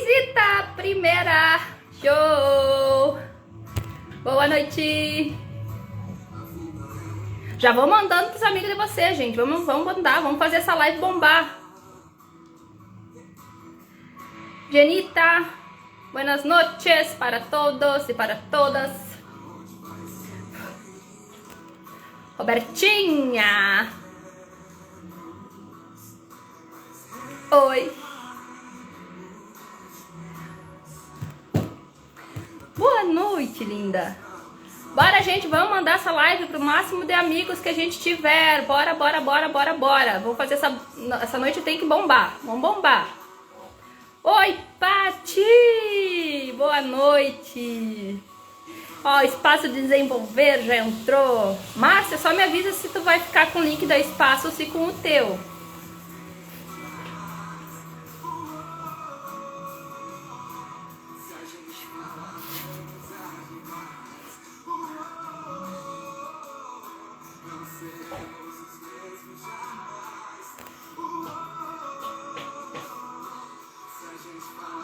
visita primeira. Show! Boa noite! Já vou mandando pros amigos de vocês, gente. Vamos mandar, vamos fazer essa live bombar. Jenita, buenas noches para todos e para todas. Robertinha. Oi. Boa noite, linda. Bora, gente, vamos mandar essa live pro máximo de amigos que a gente tiver. Bora, bora, bora, bora, bora. Vamos fazer essa noite, tem que bombar. Vamos bombar. Oi, Pati! Boa noite. Ó, Espaço de Desenvolver já entrou. Márcia, só me avisa se tu vai ficar com o link da Espaço ou se com o teu.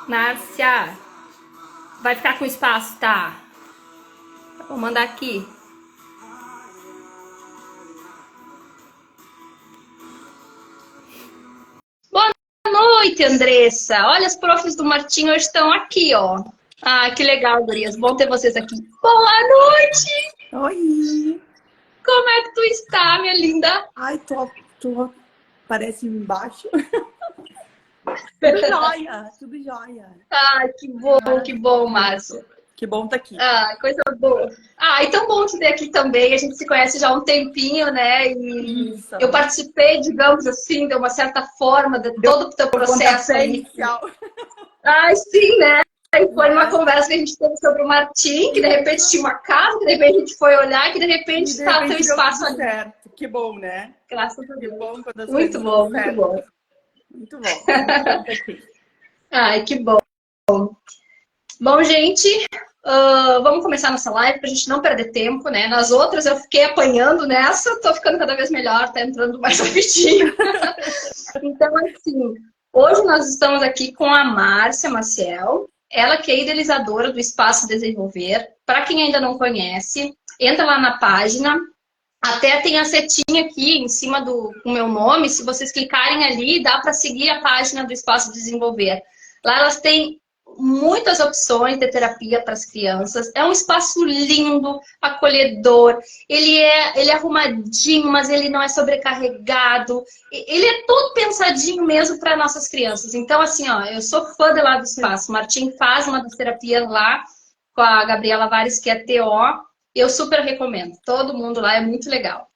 Márcia, vai ficar com espaço, tá? Vou mandar aqui. Boa noite, Andressa. Olha, os profs do Martim hoje estão aqui, ó. Ah, que legal, gurias. Bom ter vocês aqui. Boa noite! Oi! Como é que tu está, minha linda? Ai, tô parece embaixo. Tudo jóia, tudo jóia. Ai, que bom, Márcia. Que bom tá aqui. Ah, coisa boa. Ah, e tão bom te ter aqui também. A gente se conhece já há um tempinho, né? E Isso. eu participei, digamos assim, de uma certa forma de todo o teu processo aí. Inicial. Ai, sim, né? E foi uma conversa que a gente teve sobre o Martim, que de repente tinha uma casa, que de repente a gente foi olhar, que de repente está teu espaço ali. Certo. Que bom, né? Graças a Deus. Que bom quando as Muito coisas bom, dão muito certo. bom. Muito bom. Muito bom tá aqui. Ai, que bom. Bom, gente, vamos começar nossa live para a gente não perder tempo, né? Nas outras eu fiquei apanhando, nessa tô ficando cada vez melhor, tá entrando mais rapidinho. Então, assim, hoje nós estamos aqui com a Márcia Maciel, ela que é idealizadora do Espaço Desenvolver. Para quem ainda não conhece, entra lá na página, até tem a setinha aqui em cima do meu nome, se vocês clicarem ali, dá para seguir a página do Espaço Desenvolver. Lá elas têm muitas opções de terapia para as crianças. É um espaço lindo, acolhedor. Ele é arrumadinho, mas ele não é sobrecarregado. Ele é todo pensadinho mesmo para nossas crianças. Então, assim, ó, eu sou fã de lá do espaço. O Martim faz uma das terapias lá com a Gabriela Vares, que é TO. Eu super recomendo. Todo mundo lá é muito legal.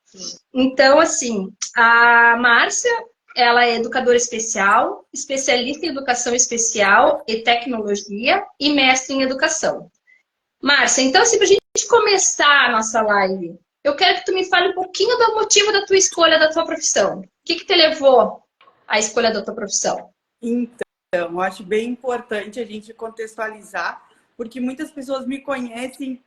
Então, assim, a Márcia, ela é educadora especial, especialista em educação especial e tecnologia e mestre em educação. Márcia, então, assim, para a gente começar a nossa live, eu quero que tu me fale um pouquinho do motivo da tua escolha da tua profissão. O que te levou à escolha da tua profissão? Então, eu acho bem importante a gente contextualizar, porque muitas pessoas me conhecem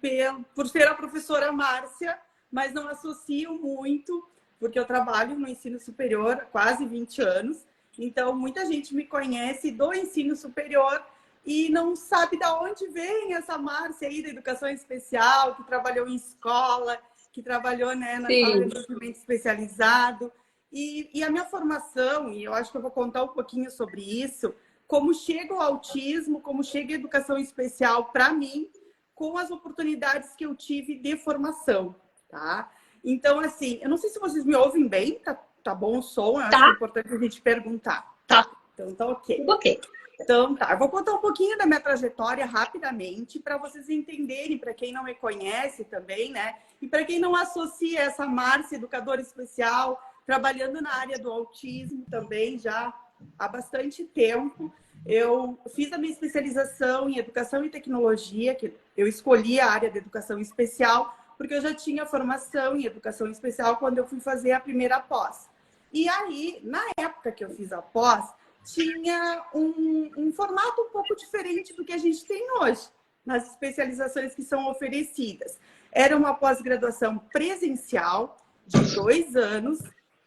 por ser a professora Márcia, mas não associam muito, porque eu trabalho no ensino superior há quase 20 anos. Então, muita gente me conhece do ensino superior e não sabe de onde vem essa Márcia aí da educação especial, que trabalhou em escola, que trabalhou, né, na sala de atendimento especializado. E a minha formação, e eu acho que eu vou contar um pouquinho sobre isso, como chega o autismo, como chega a educação especial para mim, com as oportunidades que eu tive de formação, tá? Então, assim, eu não sei se vocês me ouvem bem, tá bom o som? Eu acho que é importante a gente perguntar. Tá. Então, tá ok. Ok. Então, tá. Eu vou contar um pouquinho da minha trajetória rapidamente, para vocês entenderem, para quem não me conhece também, né? E para quem não associa essa Márcia, educadora especial, trabalhando na área do autismo também já há bastante tempo. Eu fiz a minha especialização em educação e tecnologia, que eu escolhi a área de educação especial, porque eu já tinha formação em educação especial quando eu fui fazer a primeira pós. E aí, na época que eu fiz a pós, tinha um formato um pouco diferente do que a gente tem hoje, nas especializações que são oferecidas. Era uma pós-graduação presencial de 2 anos,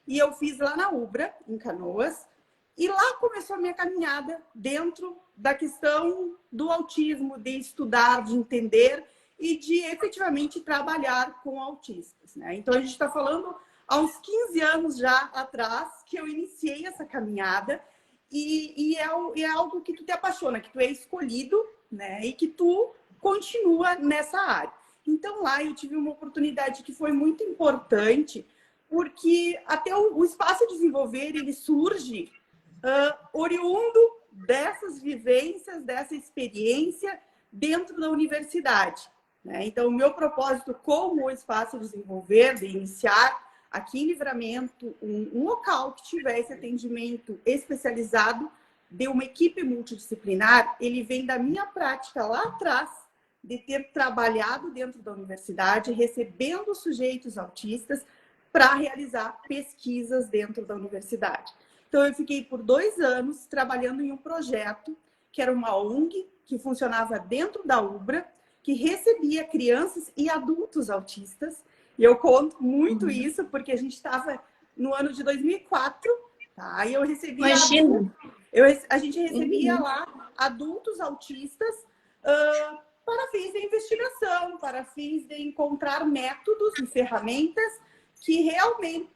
e eu fiz lá na Ubra, em Canoas, E lá começou a minha caminhada dentro da questão do autismo, de estudar, de entender e de efetivamente trabalhar com autistas, né? Então, a gente está falando há uns 15 anos já atrás que eu iniciei essa caminhada e é algo que tu te apaixona, que tu é escolhido, né? E que tu continua nessa área. Então, lá eu tive uma oportunidade que foi muito importante, porque até o Espaço Desenvolver, ele surge oriundo dessas vivências, dessa experiência dentro da universidade, né? Então, o meu propósito como o Espaço Desenvolver, de iniciar aqui em Livramento um local que tivesse atendimento especializado de uma equipe multidisciplinar, ele vem da minha prática lá atrás, de ter trabalhado dentro da universidade, recebendo sujeitos autistas para realizar pesquisas dentro da universidade. Então, eu fiquei por 2 anos trabalhando em um projeto que era uma ONG que funcionava dentro da UBRA, que recebia crianças e adultos autistas. E eu conto muito isso porque a gente estava no ano de 2004, tá? E eu recebia... Imagina! A gente recebia lá adultos autistas para fins de investigação, para fins de encontrar métodos e ferramentas que realmente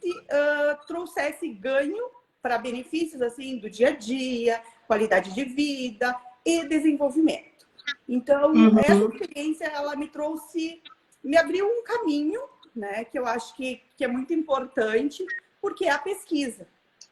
trouxesse ganho para benefícios assim do dia a dia, qualidade de vida e desenvolvimento. Então, essa experiência ela me abriu um caminho, né, que eu acho que é muito importante, porque é a pesquisa.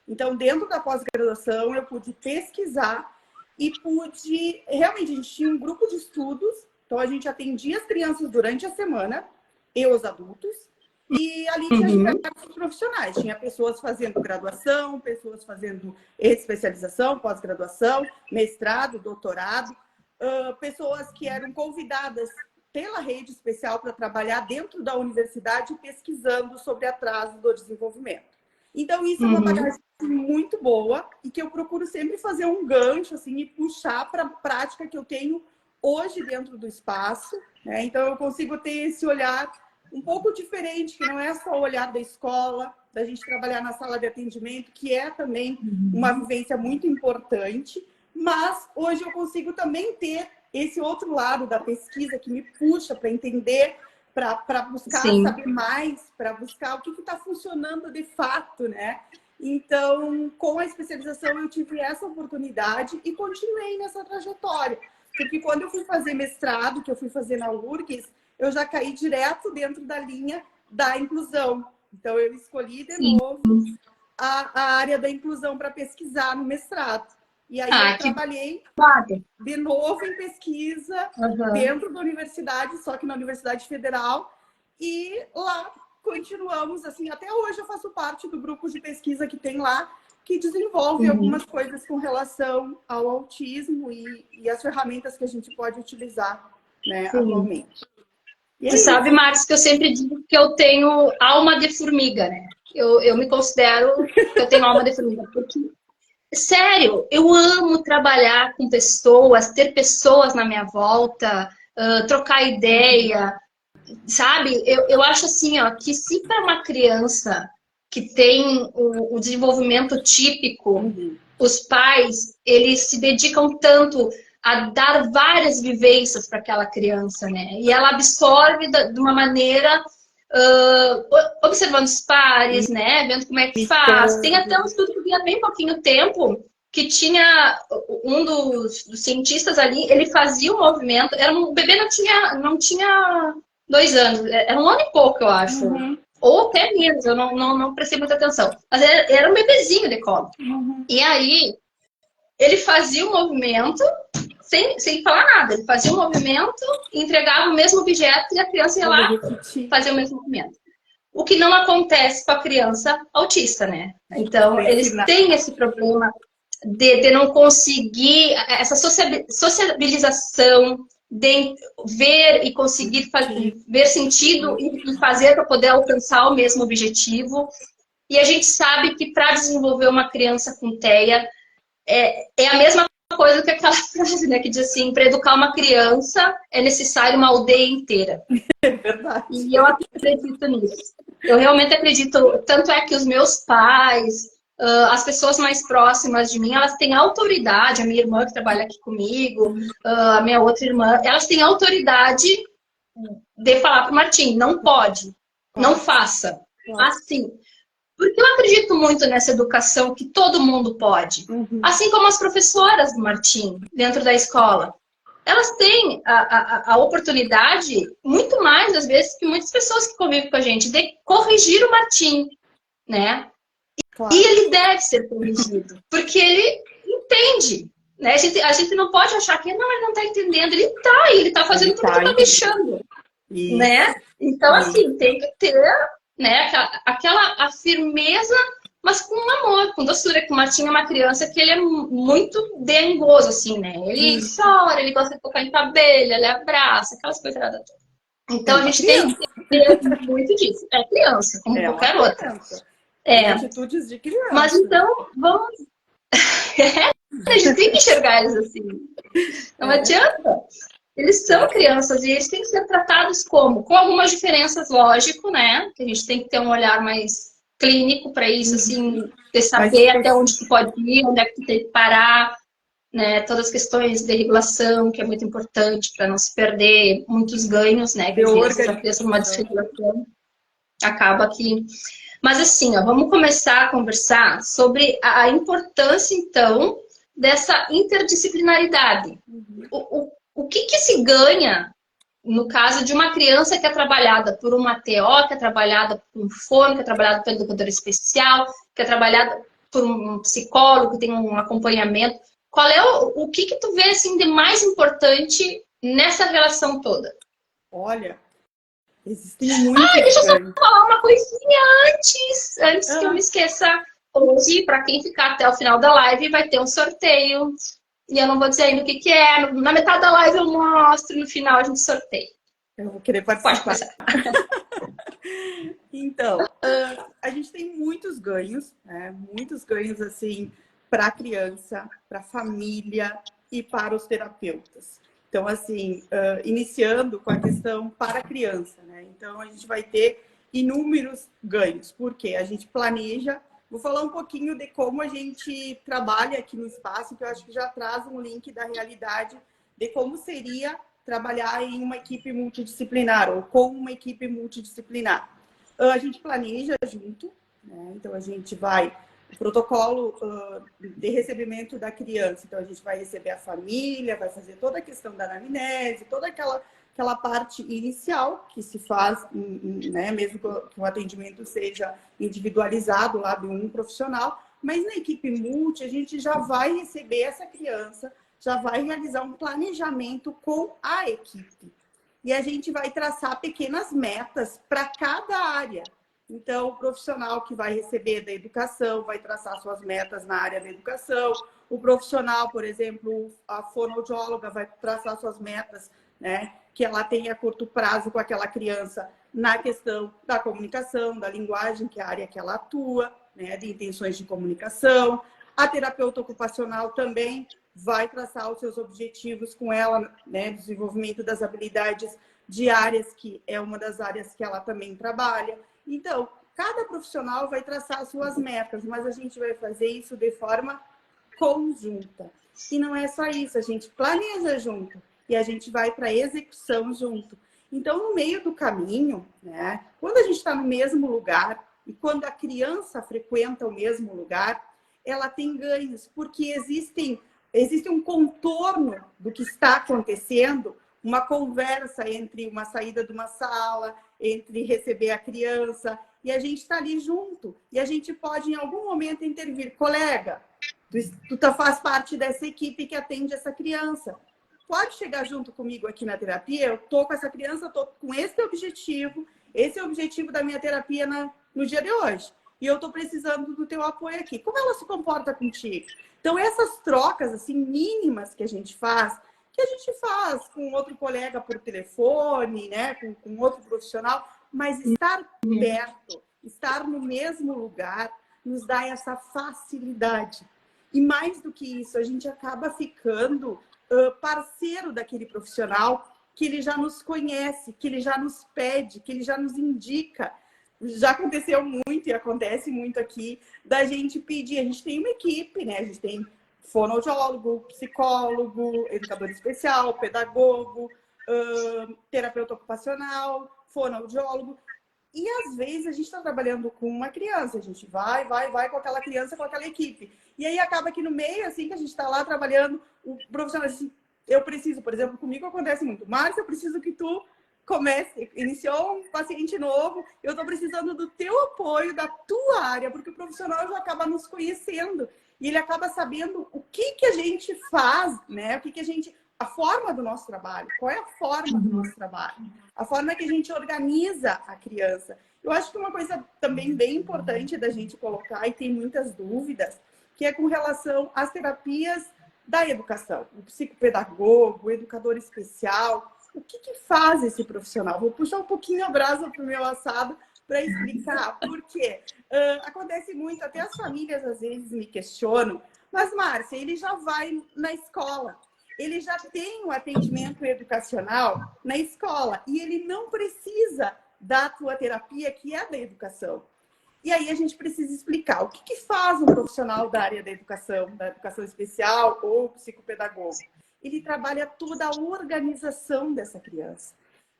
Então, dentro da pós-graduação, eu pude pesquisar e pude... Realmente, a gente tinha um grupo de estudos, então a gente atendia as crianças durante a semana e os adultos, e ali tinha diversos profissionais. Tinha pessoas fazendo graduação, pessoas fazendo especialização, pós-graduação, mestrado, doutorado, pessoas que eram convidadas pela rede especial para trabalhar dentro da universidade pesquisando sobre atraso do desenvolvimento. Então, isso é uma bagagem muito boa e que eu procuro sempre fazer um gancho assim, e puxar para a prática que eu tenho hoje dentro do espaço, né? Então, eu consigo ter esse olhar um pouco diferente, que não é só o olhar da escola, da gente trabalhar na sala de atendimento, que é também uma vivência muito importante, mas hoje eu consigo também ter esse outro lado da pesquisa que me puxa para entender, para buscar saber mais, para buscar o que está funcionando de fato, né? Então, com a especialização, eu tive essa oportunidade e continuei nessa trajetória. Porque quando eu fui fazer mestrado, que eu fui fazer na URGS, eu já caí direto dentro da linha da inclusão. Então, eu escolhi de novo a área da inclusão para pesquisar no mestrado. E aí eu trabalhei de novo em pesquisa dentro da universidade, só que na Universidade Federal. E lá continuamos, assim, até hoje eu faço parte do grupo de pesquisa que tem lá, que desenvolve algumas coisas com relação ao autismo e as ferramentas que a gente pode utilizar, né, atualmente. Você sabe, Marcos, que eu sempre digo que eu tenho alma de formiga, né? Eu me considero que eu tenho alma de formiga. Porque, sério, eu amo trabalhar com pessoas, ter pessoas na minha volta, trocar ideia, sabe? Eu acho assim, ó, que se para uma criança que tem o desenvolvimento típico, os pais, eles se dedicam tanto a dar várias vivências para aquela criança, né? E ela absorve de uma maneira observando os pares, né? Vendo como é que faz. Tem até um estudo que vinha bem pouquinho tempo, que tinha um dos cientistas ali, ele fazia um movimento, o bebê não tinha 2 anos, era 1 ano e pouco, eu acho. Ou até menos, eu não prestei muita atenção. Mas era um bebezinho de colo. E aí, ele fazia o movimento sem falar nada. Ele fazia o movimento, entregava o mesmo objeto e a criança ia lá fazer o mesmo movimento. O que não acontece com a criança autista, né? Então, eles têm esse problema de não conseguir essa sociabilização, de ver e conseguir ver sentido e fazer para poder alcançar o mesmo objetivo. E a gente sabe que para desenvolver uma criança com TEA é a mesma coisa que aquela frase, né, que diz assim, para educar uma criança é necessário uma aldeia inteira. É verdade. E eu acredito nisso. Eu realmente acredito, tanto é que os meus pais, as pessoas mais próximas de mim, elas têm autoridade, a minha irmã que trabalha aqui comigo, a minha outra irmã, elas têm autoridade de falar para o Martim, não pode, não faça, assim. Porque eu acredito muito nessa educação que todo mundo pode. Assim como as professoras do Martim, dentro da escola. Elas têm a oportunidade, muito mais, às vezes, que muitas pessoas que convivem com a gente, de corrigir o Martim, né? Claro. E ele deve ser corrigido, porque ele entende. Né? A gente não pode achar que não, ele não está entendendo. Ele está fazendo tudo que está deixando. Né? Então, assim, tem que ter, né, a firmeza, mas com amor, com doçura. Que o Martim é uma criança que ele é muito dengoso, assim, né? Ele chora, ele gosta de tocar em cabelo, ele abraça, aquelas coisas todas. Então, a gente tem que ter muito disso. É criança, como qualquer outra. Atitudes de criança. Mas então, vamos... a gente tem que enxergar eles assim. Não adianta. Eles são crianças e eles têm que ser tratados como? Com algumas diferenças, lógico, né? Que a gente tem que ter um olhar mais clínico para isso, assim, de saber até onde tu pode ir, onde é que tu tem que parar, né? Todas as questões de regulação, que é muito importante para não se perder muitos ganhos, né? Que às vezes a criança numa desregulação acaba aqui. Mas assim, ó, vamos começar a conversar sobre a importância, então, dessa interdisciplinaridade. O que se ganha no caso de uma criança que é trabalhada por uma TO, que é trabalhada por um fono, que é trabalhada pelo educador especial, que é trabalhada por um psicólogo, que tem um acompanhamento. Qual é o que tu vê assim, de mais importante nessa relação toda? Olha, existem muitos deixa eu só falar uma coisinha antes que eu me esqueça. Hoje, para quem ficar até o final da live, vai ter um sorteio. E eu não vou dizer ainda o que é. Na metade da live eu mostro, no final a gente sorteia. Eu vou querer participar. Pode passar. Então, a gente tem muitos ganhos, né? Muitos ganhos, assim, para a criança, para a família e para os terapeutas. Então, assim, iniciando com a questão para a criança, né? Então, a gente vai ter inúmeros ganhos, porque a gente planeja. Vou falar um pouquinho de como a gente trabalha aqui no espaço, que eu acho que já traz um link da realidade de como seria trabalhar em uma equipe multidisciplinar ou com uma equipe multidisciplinar. A gente planeja junto, né? Então a gente vai, o protocolo de recebimento da criança, então a gente vai receber a família, vai fazer toda a questão da anamnese, toda aquela parte inicial que se faz, né, mesmo que o atendimento seja individualizado lá de um profissional, mas na equipe multi a gente já vai receber essa criança, já vai realizar um planejamento com a equipe. E a gente vai traçar pequenas metas para cada área. Então, o profissional que vai receber da educação vai traçar suas metas na área da educação. O profissional, por exemplo, a fonoaudióloga vai traçar suas metas, né, que ela tem a curto prazo com aquela criança na questão da comunicação, da linguagem, que é a área que ela atua, né, de intenções de comunicação. A terapeuta ocupacional também vai traçar os seus objetivos com ela, né, desenvolvimento das habilidades diárias, que é uma das áreas que ela também trabalha. Então, cada profissional vai traçar as suas metas, mas a gente vai fazer isso de forma conjunta. E não é só isso, a gente planeja junto e a gente vai para a execução junto. Então, no meio do caminho, né, quando a gente está no mesmo lugar e quando a criança frequenta o mesmo lugar, ela tem ganhos, porque existe um contorno do que está acontecendo, uma conversa entre uma saída de uma sala, entre receber a criança, e a gente está ali junto. E a gente pode, em algum momento, intervir. Colega, tu faz parte dessa equipe que atende essa criança. Pode chegar junto comigo aqui na terapia? Eu estou com essa criança, estou com esse é o objetivo da minha terapia no dia de hoje. E eu estou precisando do teu apoio aqui. Como ela se comporta contigo? Então, essas trocas assim mínimas que a gente faz com outro colega por telefone, né, com outro profissional, mas estar perto, estar no mesmo lugar, nos dá essa facilidade. E mais do que isso, a gente acaba ficando parceiro daquele profissional que ele já nos conhece, que ele já nos pede, que ele já nos indica. já aconteceu muito e acontece muito aqui, da gente pedir, a gente tem uma equipe, né? A gente tem fonoaudiólogo, psicólogo, educador especial, pedagogo, terapeuta ocupacional, fonoaudiólogo. E às vezes a gente está trabalhando com uma criança, a gente vai com aquela criança, com aquela equipe. E aí acaba que no meio, assim, que a gente está lá trabalhando, o profissional assim, eu preciso, por exemplo, comigo acontece muito, Márcia, eu preciso que tu comece, iniciou um paciente novo, eu estou precisando do teu apoio, da tua área, porque o profissional já acaba nos conhecendo e ele acaba sabendo o que que a gente faz, né? O que que a gente, a forma do nosso trabalho, qual é a forma do nosso trabalho, a forma que a gente organiza a criança. Eu acho que uma coisa também bem importante da gente colocar, e tem muitas dúvidas, que é com relação às terapias da educação, o psicopedagogo, o educador especial. O que que faz esse profissional? Vou puxar um pouquinho a brasa para o meu assado para explicar. Por quê? Acontece muito, até as famílias às vezes me questionam, mas Márcia, ele já vai na escola, ele já tem o atendimento educacional na escola e ele não precisa da tua terapia, que é da educação. E aí a gente precisa explicar o que que faz um profissional da área da educação especial ou psicopedagogo. Ele trabalha toda a organização dessa criança.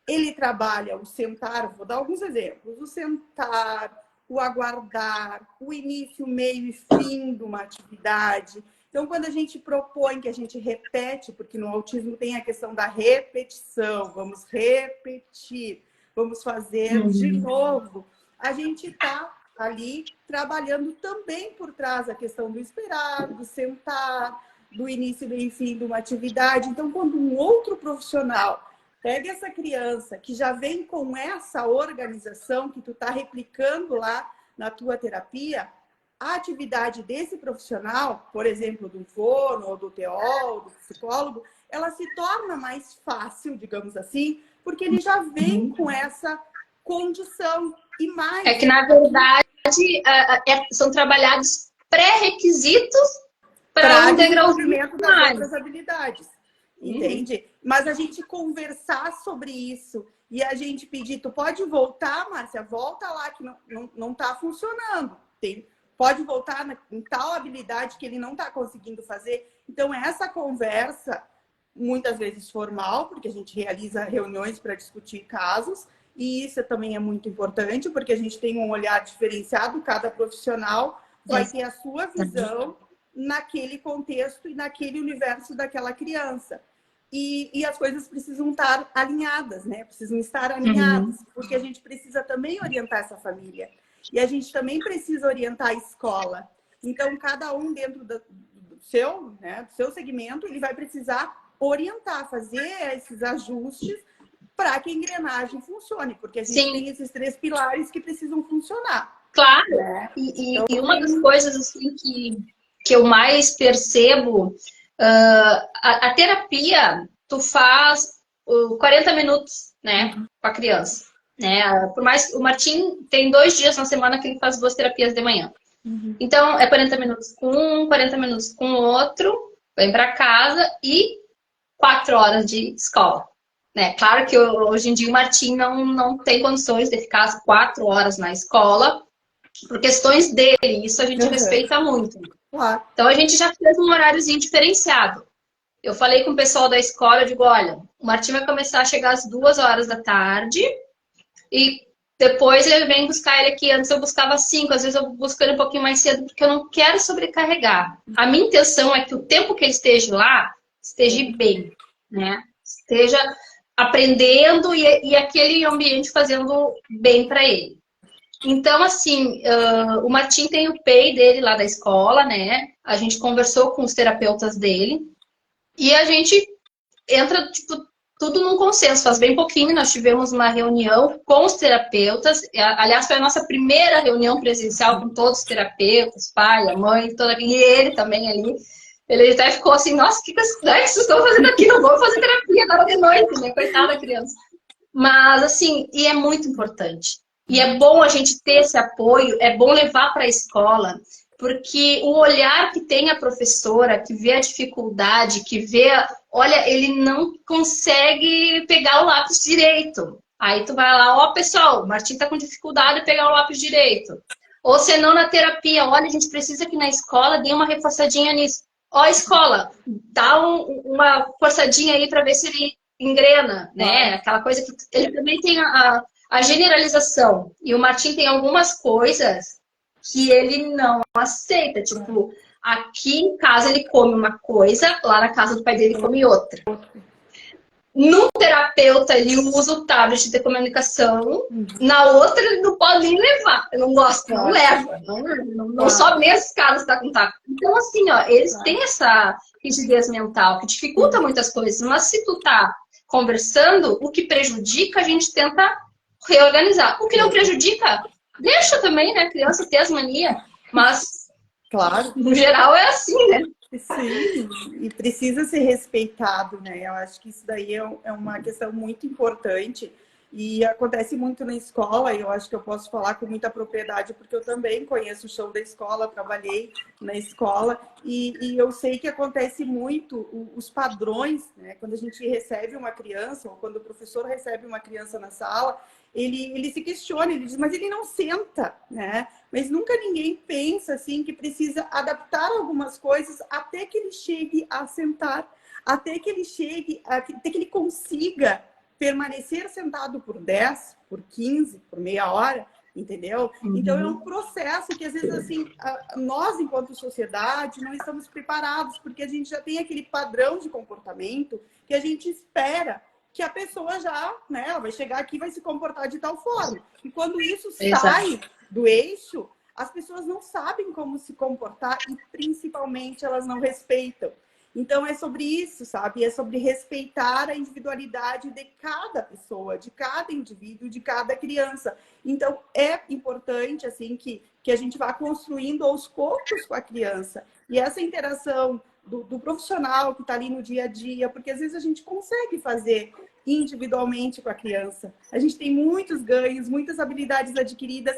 Ele trabalha o sentar, vou dar alguns exemplos, o sentar, o aguardar, o início, meio e fim de uma atividade. Então, quando a gente propõe que a gente repete, porque no autismo tem a questão da repetição, vamos repetir, vamos fazer de novo, a gente está ali trabalhando também por trás a questão do esperar, do sentar, do início, meio e fim de uma atividade. Então, quando um outro profissional pega essa criança que já vem com essa organização que tu está replicando lá na tua terapia, a atividade desse profissional, por exemplo, do fono, ou do TO, ou do psicólogo, ela se torna mais fácil, digamos assim, porque ele já vem com essa condição. E mais... É que, na verdade, são trabalhados pré-requisitos para um desenvolvimento das outras habilidades. Entende? Mas a gente conversar sobre isso e a gente pedir, tu pode voltar, Márcia, volta lá que não está funcionando. Pode voltar em tal habilidade que ele não está conseguindo fazer. Então, essa conversa, muitas vezes formal, porque a gente realiza reuniões para discutir casos, e isso também é muito importante, porque a gente tem um olhar diferenciado, cada profissional vai ter a sua visão naquele contexto e naquele universo daquela criança. E as coisas precisam estar alinhadas, né? Precisam estar alinhadas, porque a gente precisa também orientar essa família. E a gente também precisa orientar a escola. Então, cada um dentro do seu, né, do seu segmento, ele vai precisar orientar, fazer esses ajustes para que a engrenagem funcione, porque a gente tem esses 3 pilares que precisam funcionar. Claro. E uma das coisas assim que eu mais percebo, a terapia, tu faz 40 minutos, né, com a criança. Né? Por mais o Martim tem 2 dias na semana que ele faz 2 terapias de manhã. Então, é 40 minutos com um, 40 minutos com o outro, vem para casa e 4 horas de escola. Né? Claro que hoje em dia o Martim não tem condições de ficar as 4 horas na escola por questões dele, isso a gente respeita muito. Então a gente já fez um horáriozinho diferenciado. Eu falei com o pessoal da escola, eu digo, olha, o Martim vai começar a chegar às 2 horas da tarde e depois ele vem buscar ele aqui. Antes eu buscava 5, às vezes eu busco ele um pouquinho mais cedo, porque eu não quero sobrecarregar. A minha intenção é que o tempo que ele esteja lá, esteja bem, né? Esteja aprendendo e aquele ambiente fazendo bem para ele. Então, assim, o Martim tem o PEI dele lá da escola, né? A gente conversou com os terapeutas dele e a gente entra, tipo, tudo num consenso. Faz bem pouquinho, nós tivemos uma reunião com os terapeutas. Aliás, foi a nossa primeira reunião presencial com todos os terapeutas, pai, a mãe, e ele também ali. Ele até ficou assim, nossa, o que vocês estão fazendo aqui? Não vou fazer terapia agora de noite, né? Coitada da criança. Mas, assim, e é muito importante. E é bom a gente ter esse apoio, é bom levar para a escola, porque o olhar que tem a professora, que vê a dificuldade, que vê... Olha, ele não consegue pegar o lápis direito. Aí tu vai lá, ó, pessoal, o Martim tá com dificuldade de pegar o lápis direito. Ou senão na terapia, olha, a gente precisa que na escola dê uma reforçadinha nisso. Ó, escola, dá uma forçadinha aí para ver se ele engrena, né? Aquela coisa que ele também tem a generalização. E o Martim tem algumas coisas que ele não aceita. Tipo, aqui em casa ele come uma coisa, lá na casa do pai dele come outra. No terapeuta, ele usa o tablet de comunicação. Na outra, ele não pode nem levar. Eu não gosto, não leva. Não sobe nem as escadas, tá com taco. Então, assim, ó, eles têm essa rigidez mental que dificulta muitas coisas. Mas se tu tá conversando, o que prejudica, a gente tenta reorganizar. O que não prejudica, deixa também, né? A criança ter as manias. Mas, claro, no geral, é assim, né? Sim, e precisa ser respeitado, né? Eu acho que isso daí é uma questão muito importante e acontece muito na escola, e eu acho que eu posso falar com muita propriedade, porque eu também conheço o chão da escola, trabalhei na escola, e eu sei que acontece muito os padrões, né? Quando a gente recebe uma criança, ou quando o professor recebe uma criança na sala, ele se questiona, ele diz, mas ele não senta, né? Mas nunca ninguém pensa assim que precisa adaptar algumas coisas até que ele chegue a sentar, até que ele chegue, até que ele consiga permanecer sentado por 10, por 15, por meia hora, entendeu? Então é um processo que às vezes assim, nós enquanto sociedade não estamos preparados, porque a gente já tem aquele padrão de comportamento que a gente espera que a pessoa já, né, ela vai chegar aqui e vai se comportar de tal forma. E quando isso sai do eixo, as pessoas não sabem como se comportar e, principalmente, elas não respeitam. Então, é sobre isso, sabe? É sobre respeitar a individualidade de cada pessoa, de cada indivíduo, de cada criança. Então, é importante, assim, que a gente vá construindo aos poucos com a criança. E essa interação do profissional que está ali no dia a dia, porque às vezes a gente consegue fazer individualmente com a criança. A gente tem muitos ganhos, muitas habilidades adquiridas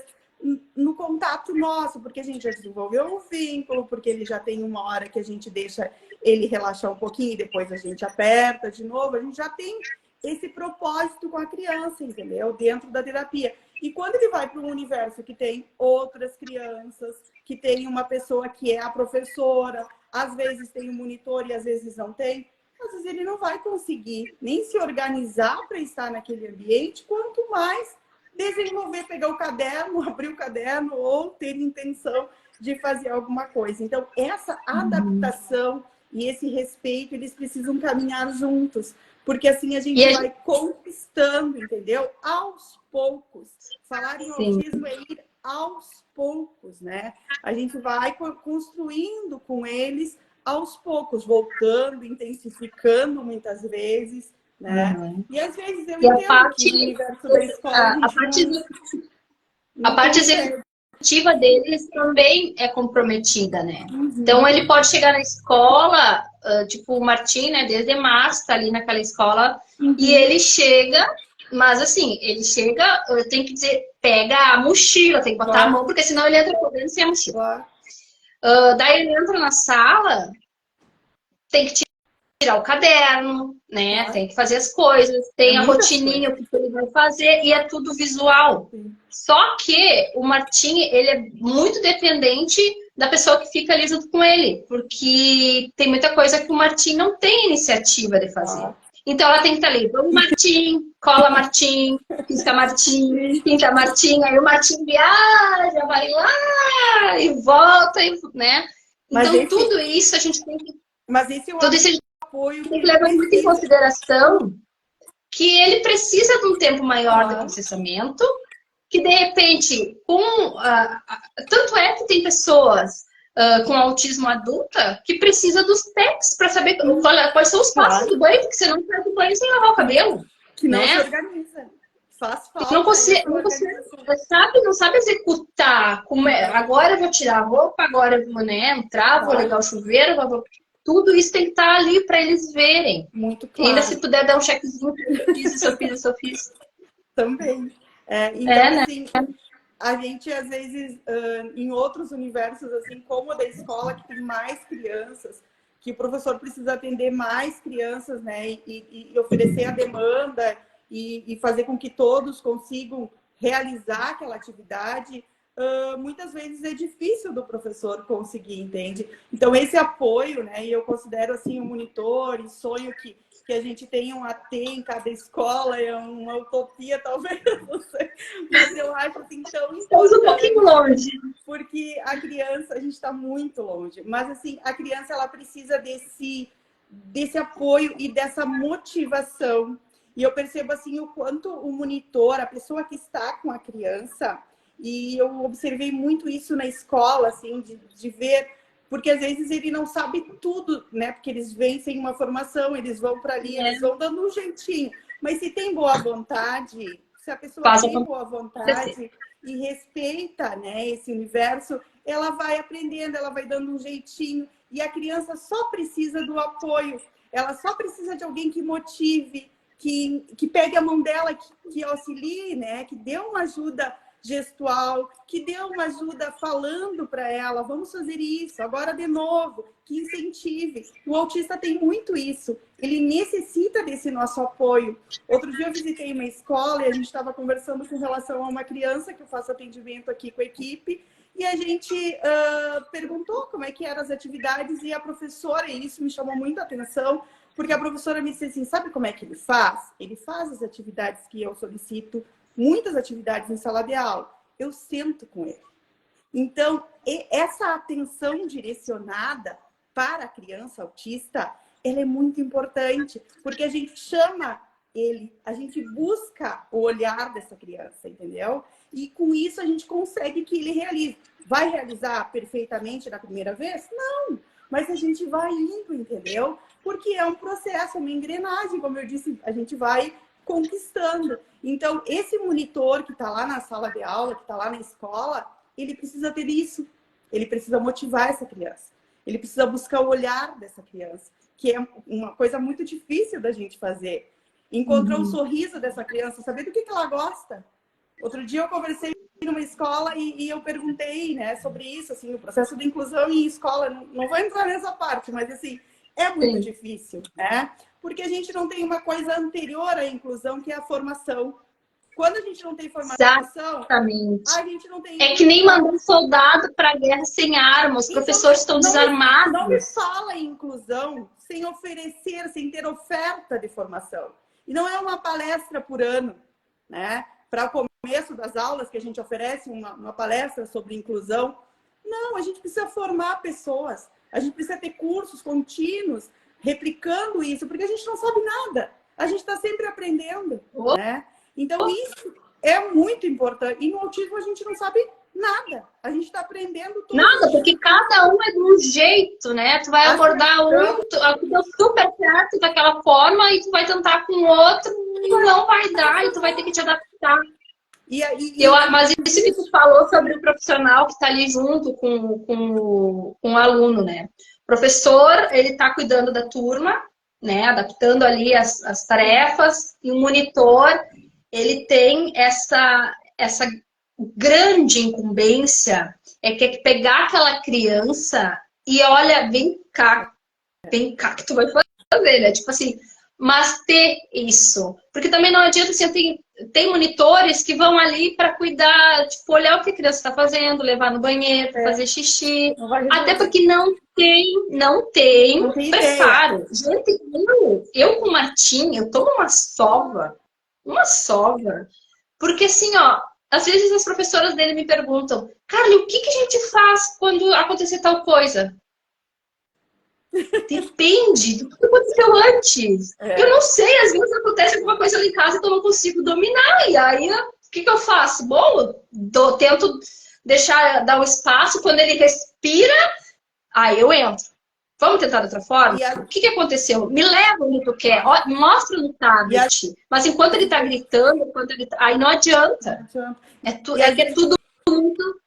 no contato nosso, porque a gente já desenvolveu um vínculo, porque ele já tem uma hora que a gente deixa ele relaxar um pouquinho e depois a gente aperta de novo. A gente já tem esse propósito com a criança, entendeu? Dentro da terapia. E quando ele vai para um universo que tem outras crianças, que tem uma pessoa que é a professora, às vezes tem um monitor e às vezes não tem, às vezes ele não vai conseguir nem se organizar para estar naquele ambiente, quanto mais desenvolver, pegar o caderno, abrir o caderno ou ter intenção de fazer alguma coisa. Então, essa adaptação e esse respeito, eles precisam caminhar juntos, porque assim a gente vai conquistando, entendeu? Aos poucos. Falar em autismo é ir aos poucos, né? A gente vai construindo com eles aos poucos, voltando, intensificando muitas vezes, né? E às vezes eu entendo que no universo da escola a parte executiva deles também é comprometida, né? Então ele pode chegar na escola, tipo o Martim, né? Desde março tá ali naquela escola e ele chega, mas assim, ele chega, eu tenho que dizer, pega a mochila, tem que botar a mão, porque senão ele entra por dentro sem a mochila. Daí ele entra na sala, tem que tirar o caderno, né? Tem que fazer as coisas, tem a rotininha, o que ele vai fazer, e é tudo visual. Só que o Martim, ele é muito dependente da pessoa que fica ali junto com ele, porque tem muita coisa que o Martim não tem iniciativa de fazer. Então ela tem que estar ali, vamos Martim, cola Martim, pisca Martim, pinta Martim, aí o Martim viaja, vai lá e volta, né? Então tudo isso a gente tem que... Tudo isso a gente tem que levar muito em consideração que ele precisa de um tempo maior de processamento, que de repente, tanto é que tem pessoas com autismo adulta que precisa dos PECs para saber quais são os passos do banho, porque senão sai do banho sem lavar o cabelo. Que não né? se organiza. Faz falta. Não sabe executar. Como é, agora eu vou tirar a roupa, agora eu vou entrar, vou ligar o chuveiro, tudo isso tem que estar ali para eles verem. Muito claro. E ainda se puder dar um chequezinho, isso eu fiz. Também. Então, assim, a gente, às vezes, em outros universos, assim, como o da escola, que tem mais crianças, que o professor precisa atender mais crianças, né? E oferecer a demanda e fazer com que todos consigam realizar aquela atividade, muitas vezes é difícil do professor conseguir, entende? Então, esse apoio, né, e eu considero assim um monitor e sonho que a gente tenha um AT em cada escola, é uma utopia, talvez, não sei, mas eu acho assim tão importante. Estamos um pouquinho longe. Porque a criança, a gente está muito longe, mas assim, a criança ela precisa desse apoio e dessa motivação. E eu percebo assim o quanto o monitor, a pessoa que está com a criança, e eu observei muito isso na escola, assim, de ver, porque às vezes ele não sabe tudo, né? Porque eles vêm sem uma formação, eles vão para ali, eles vão dando um jeitinho. Mas se tem boa vontade, se a pessoa tem boa vontade e respeita, né, esse universo, ela vai aprendendo, ela vai dando um jeitinho. E a criança só precisa do apoio, ela só precisa de alguém que motive, que pegue a mão dela, que auxilie, né, que dê uma ajuda gestual, que dê uma ajuda falando para ela, vamos fazer isso, agora de novo, que incentive. O autista tem muito isso, ele necessita desse nosso apoio. Outro dia eu visitei uma escola e a gente estava conversando com relação a uma criança que eu faço atendimento aqui com a equipe, e a gente perguntou como é que eram as atividades, e a professora, e isso me chamou muita atenção, porque a professora me disse assim, sabe como é que ele faz? Ele faz as atividades que eu solicito, muitas atividades em sala de aula, eu sento com ele. Então, essa atenção direcionada para a criança autista, ela é muito importante, porque a gente chama ele, a gente busca o olhar dessa criança, entendeu? E com isso a gente consegue que ele realize. Vai realizar perfeitamente na primeira vez? Não! Mas a gente vai indo, entendeu? Porque é um processo, uma engrenagem, como eu disse, a gente vai conquistando. Então, esse monitor que está lá na sala de aula, que está lá na escola, ele precisa ter isso. Ele precisa motivar essa criança. Ele precisa buscar o olhar dessa criança, que é uma coisa muito difícil da gente fazer. Encontrar o sorriso dessa criança, saber do que ela gosta. Outro dia eu conversei numa escola e eu perguntei, né, sobre isso, assim, o processo de inclusão em escola. Não vou entrar nessa parte, mas assim, é muito difícil, né? Porque a gente não tem uma coisa anterior à inclusão, que é a formação. Quando a gente não tem formação, exatamente, a gente não tem... É que nem mandar um soldado para a guerra sem armas, os professores estão desarmados. Não me fala em inclusão sem oferecer, sem ter oferta de formação. E não é uma palestra por ano, né? Para o começo das aulas que a gente oferece uma palestra sobre inclusão. Não, a gente precisa formar pessoas. A gente precisa ter cursos contínuos replicando isso, porque a gente não sabe nada. A gente está sempre aprendendo, né? Então, isso é muito importante. E no autismo a gente não sabe nada. A gente está aprendendo tudo. Nada, porque cada um é de um jeito, né? Tu vai abordar aquilo deu super certo daquela forma e tu vai tentar com outro e não vai dar, e tu vai ter que te adaptar. Mas isso que tu falou sobre o profissional que está ali junto com o aluno, né? O professor, ele está cuidando da turma, né? Adaptando ali as tarefas, e o monitor, ele tem essa grande incumbência, que é pegar aquela criança e olha, vem cá que tu vai fazer, né? Tipo assim, mas ter isso. Porque também não adianta, assim, tem monitores que vão ali para cuidar, tipo, olhar o que a criança está fazendo, levar no banheiro, fazer xixi. Até porque não tem preparo. Gente, eu com o Martim, eu tomo uma sova. Porque assim, ó, às vezes as professoras dele me perguntam, Carly, o que a gente faz quando acontecer tal coisa? Depende do que aconteceu antes. Eu não sei, às vezes acontece alguma coisa ali em casa que eu não consigo dominar. E aí, o que eu faço? Bom, tento dar o espaço. Quando ele respira, aí eu entro. Vamos tentar de outra forma? O que aconteceu? Me leva onde tu quer. Mostra no tablet. Mas enquanto ele tá gritando, aí não adianta. É tudo muito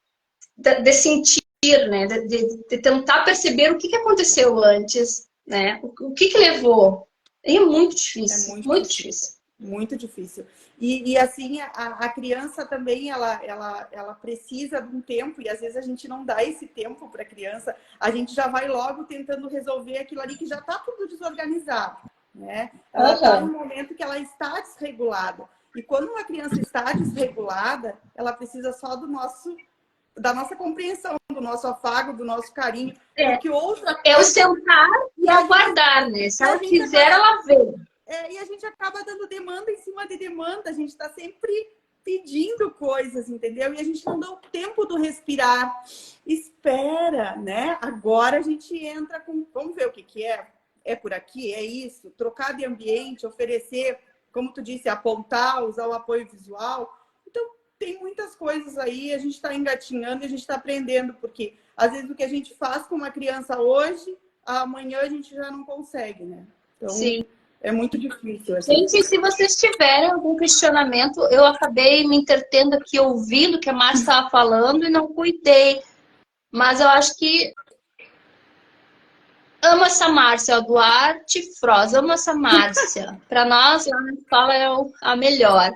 de sentir, né? De tentar perceber o que aconteceu antes, né? O que levou. É muito difícil. Muito difícil. Muito difícil. E assim, a criança também, ela precisa de um tempo, e às vezes a gente não dá esse tempo para a criança, a gente já vai logo tentando resolver aquilo ali que já está tudo desorganizado, né? Ela está no momento que ela está desregulada. E quando uma criança está desregulada, ela precisa só da nossa compreensão, do nosso afago, do nosso carinho. Porque outra coisa... É o sentar e aguardar, né? Se ela quiser, ela vem. E a gente acaba dando demanda em cima de demanda. A gente está sempre pedindo coisas, entendeu? E a gente não dá o tempo do respirar. Espera, né? Agora a gente entra com... Vamos ver o que é. É por aqui? É isso? Trocar de ambiente, oferecer, como tu disse, apontar, usar o apoio visual. Então, tem muitas coisas aí. A gente está engatinhando e a gente está aprendendo. Porque, às vezes, o que a gente faz com uma criança hoje, amanhã a gente já não consegue, né? Então, sim. É muito difícil. Gente, se vocês tiverem algum questionamento, eu acabei me entretendo aqui ouvindo o que a Márcia estava falando e não cuidei. Mas eu acho que amo essa Márcia, Duarte Froz, amo essa Márcia. Para nós, lá na escola é a melhor.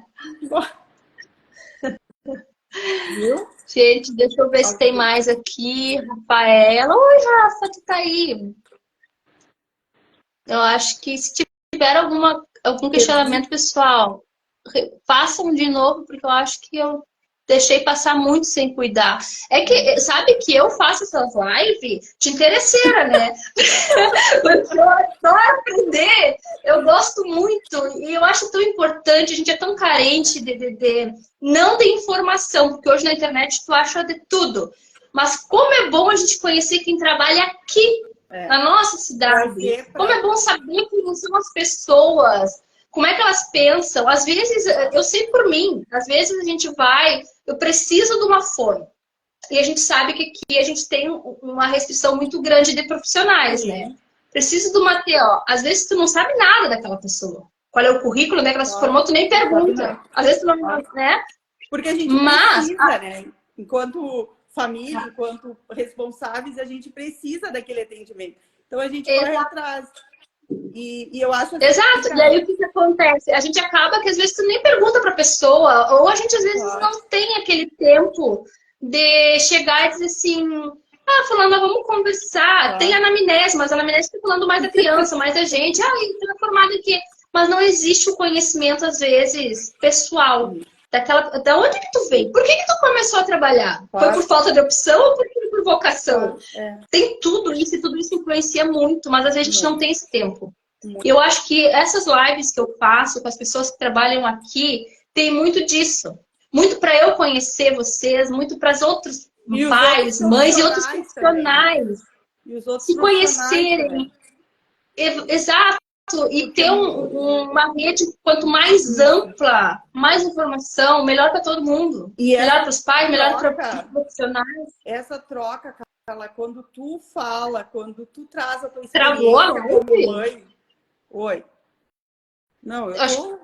Viu? Gente, deixa eu ver se tem mais aqui. Rafaela. Oi, Rafa, tu tá aí? Eu acho que se tiver algum questionamento, pessoal, façam de novo, porque eu acho que eu deixei passar muito sem cuidar. É que, sabe que eu faço essas lives de interesseira, né? Eu adoro aprender, eu gosto muito, e eu acho tão importante, a gente é tão carente não de informação, porque hoje na internet tu acha de tudo. Mas como é bom a gente conhecer quem trabalha aqui, na nossa cidade. Como é bom saber quem são as pessoas, como é que elas pensam. Às vezes, eu sei por mim, às vezes a gente vai, eu preciso de uma fono. E a gente sabe que aqui a gente tem uma restrição muito grande de profissionais, né? Preciso de uma TO. Às vezes tu não sabe nada daquela pessoa. Qual é o currículo, né? Que ela se formou, tu nem pergunta. Às vezes tu não, né? Porque a gente precisa, né? Enquanto família, enquanto responsáveis, a gente precisa daquele atendimento. Então a gente corre atrás. E eu acho assim, exato, e aí o que acontece? A gente acaba que às vezes tu nem pergunta pra pessoa, ou a gente às vezes não tem aquele tempo de chegar e dizer assim, fulana, vamos conversar. Tem anamnese, mas a anamnese está falando mais da criança, mais da gente. Ele é formado em quê? Mas não existe o conhecimento, às vezes, pessoal. Da onde que tu veio? Por que tu começou a trabalhar? Foi por falta de opção ou por vocação? Tem tudo isso e tudo isso influencia muito, mas às vezes a gente não tem esse tempo. Eu acho que essas lives que eu faço com as pessoas que trabalham aqui, tem muito disso. Muito para eu conhecer vocês, muito para os outros pais, mães e outros profissionais se conhecerem. Exato. E ter uma rede, quanto mais ampla, mais informação, melhor para todo mundo. E melhor para os pais, melhor para os profissionais. Essa troca, Carla, quando tu fala, quando tu traz a tua Travou a experiência como mãe... Oi. Não, eu tô...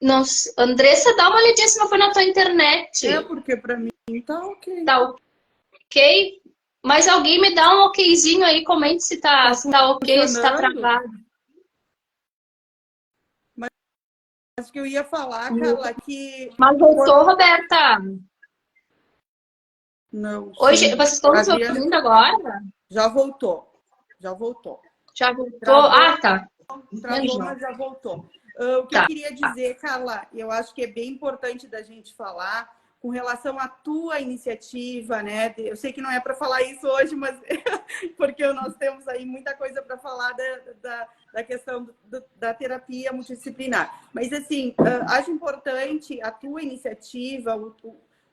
Não, Andressa, dá uma olhadinha se não foi na tua internet. Porque para mim tá ok. Tá ok? Mas alguém me dá um okzinho aí, comente se tá ok ou se tá travado. Mas que eu ia falar, Carla, que... Mas voltou, Roberta? Não. Hoje, vocês estão nos ouvindo agora? Já voltou. Já voltou. Já voltou? Travou, Tá. Travou, mas já voltou. O que eu queria dizer, Carla, eu acho que é bem importante da gente falar com relação à tua iniciativa, né? Eu sei que não é para falar isso hoje, mas porque nós temos aí muita coisa para falar da questão da terapia multidisciplinar. Mas, assim, acho importante a tua iniciativa,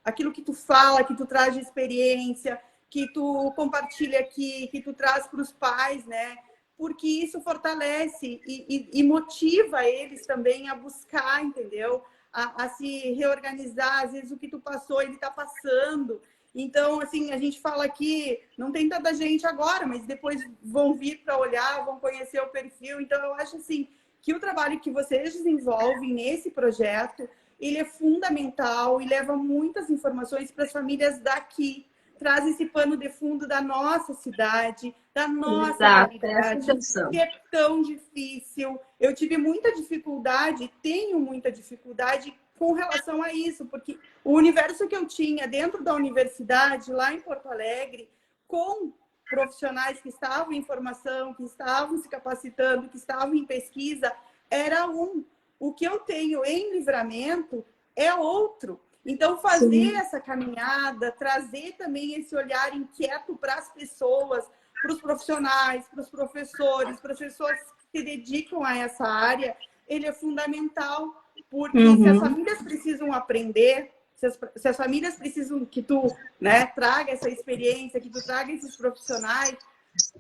aquilo que tu fala, que tu traz de experiência, que tu compartilha aqui, que tu traz para os pais, né? Porque isso fortalece e motiva eles também a buscar, entendeu? A se reorganizar. Às vezes o que tu passou, ele está passando. Então, assim, a gente fala aqui, não tem tanta gente agora, mas depois vão vir para olhar, vão conhecer o perfil. Então, eu acho assim que o trabalho que vocês desenvolvem nesse projeto, ele é fundamental e leva muitas informações para as famílias daqui. Traz esse pano de fundo da nossa cidade, da nossa realidade, que é tão difícil. Eu tive muita dificuldade, tenho muita dificuldade com relação a isso, porque o universo que eu tinha dentro da universidade, lá em Porto Alegre, com profissionais que estavam em formação, que estavam se capacitando, que estavam em pesquisa, era um. O que eu tenho em Livramento é outro. Então, fazer Sim. essa caminhada, trazer também esse olhar inquieto para as pessoas, para os profissionais, para os professores, para as pessoas que se dedicam a essa área, ele é fundamental, porque se as famílias precisam aprender, se as famílias precisam que tu, né, traga essa experiência, que tu traga esses profissionais,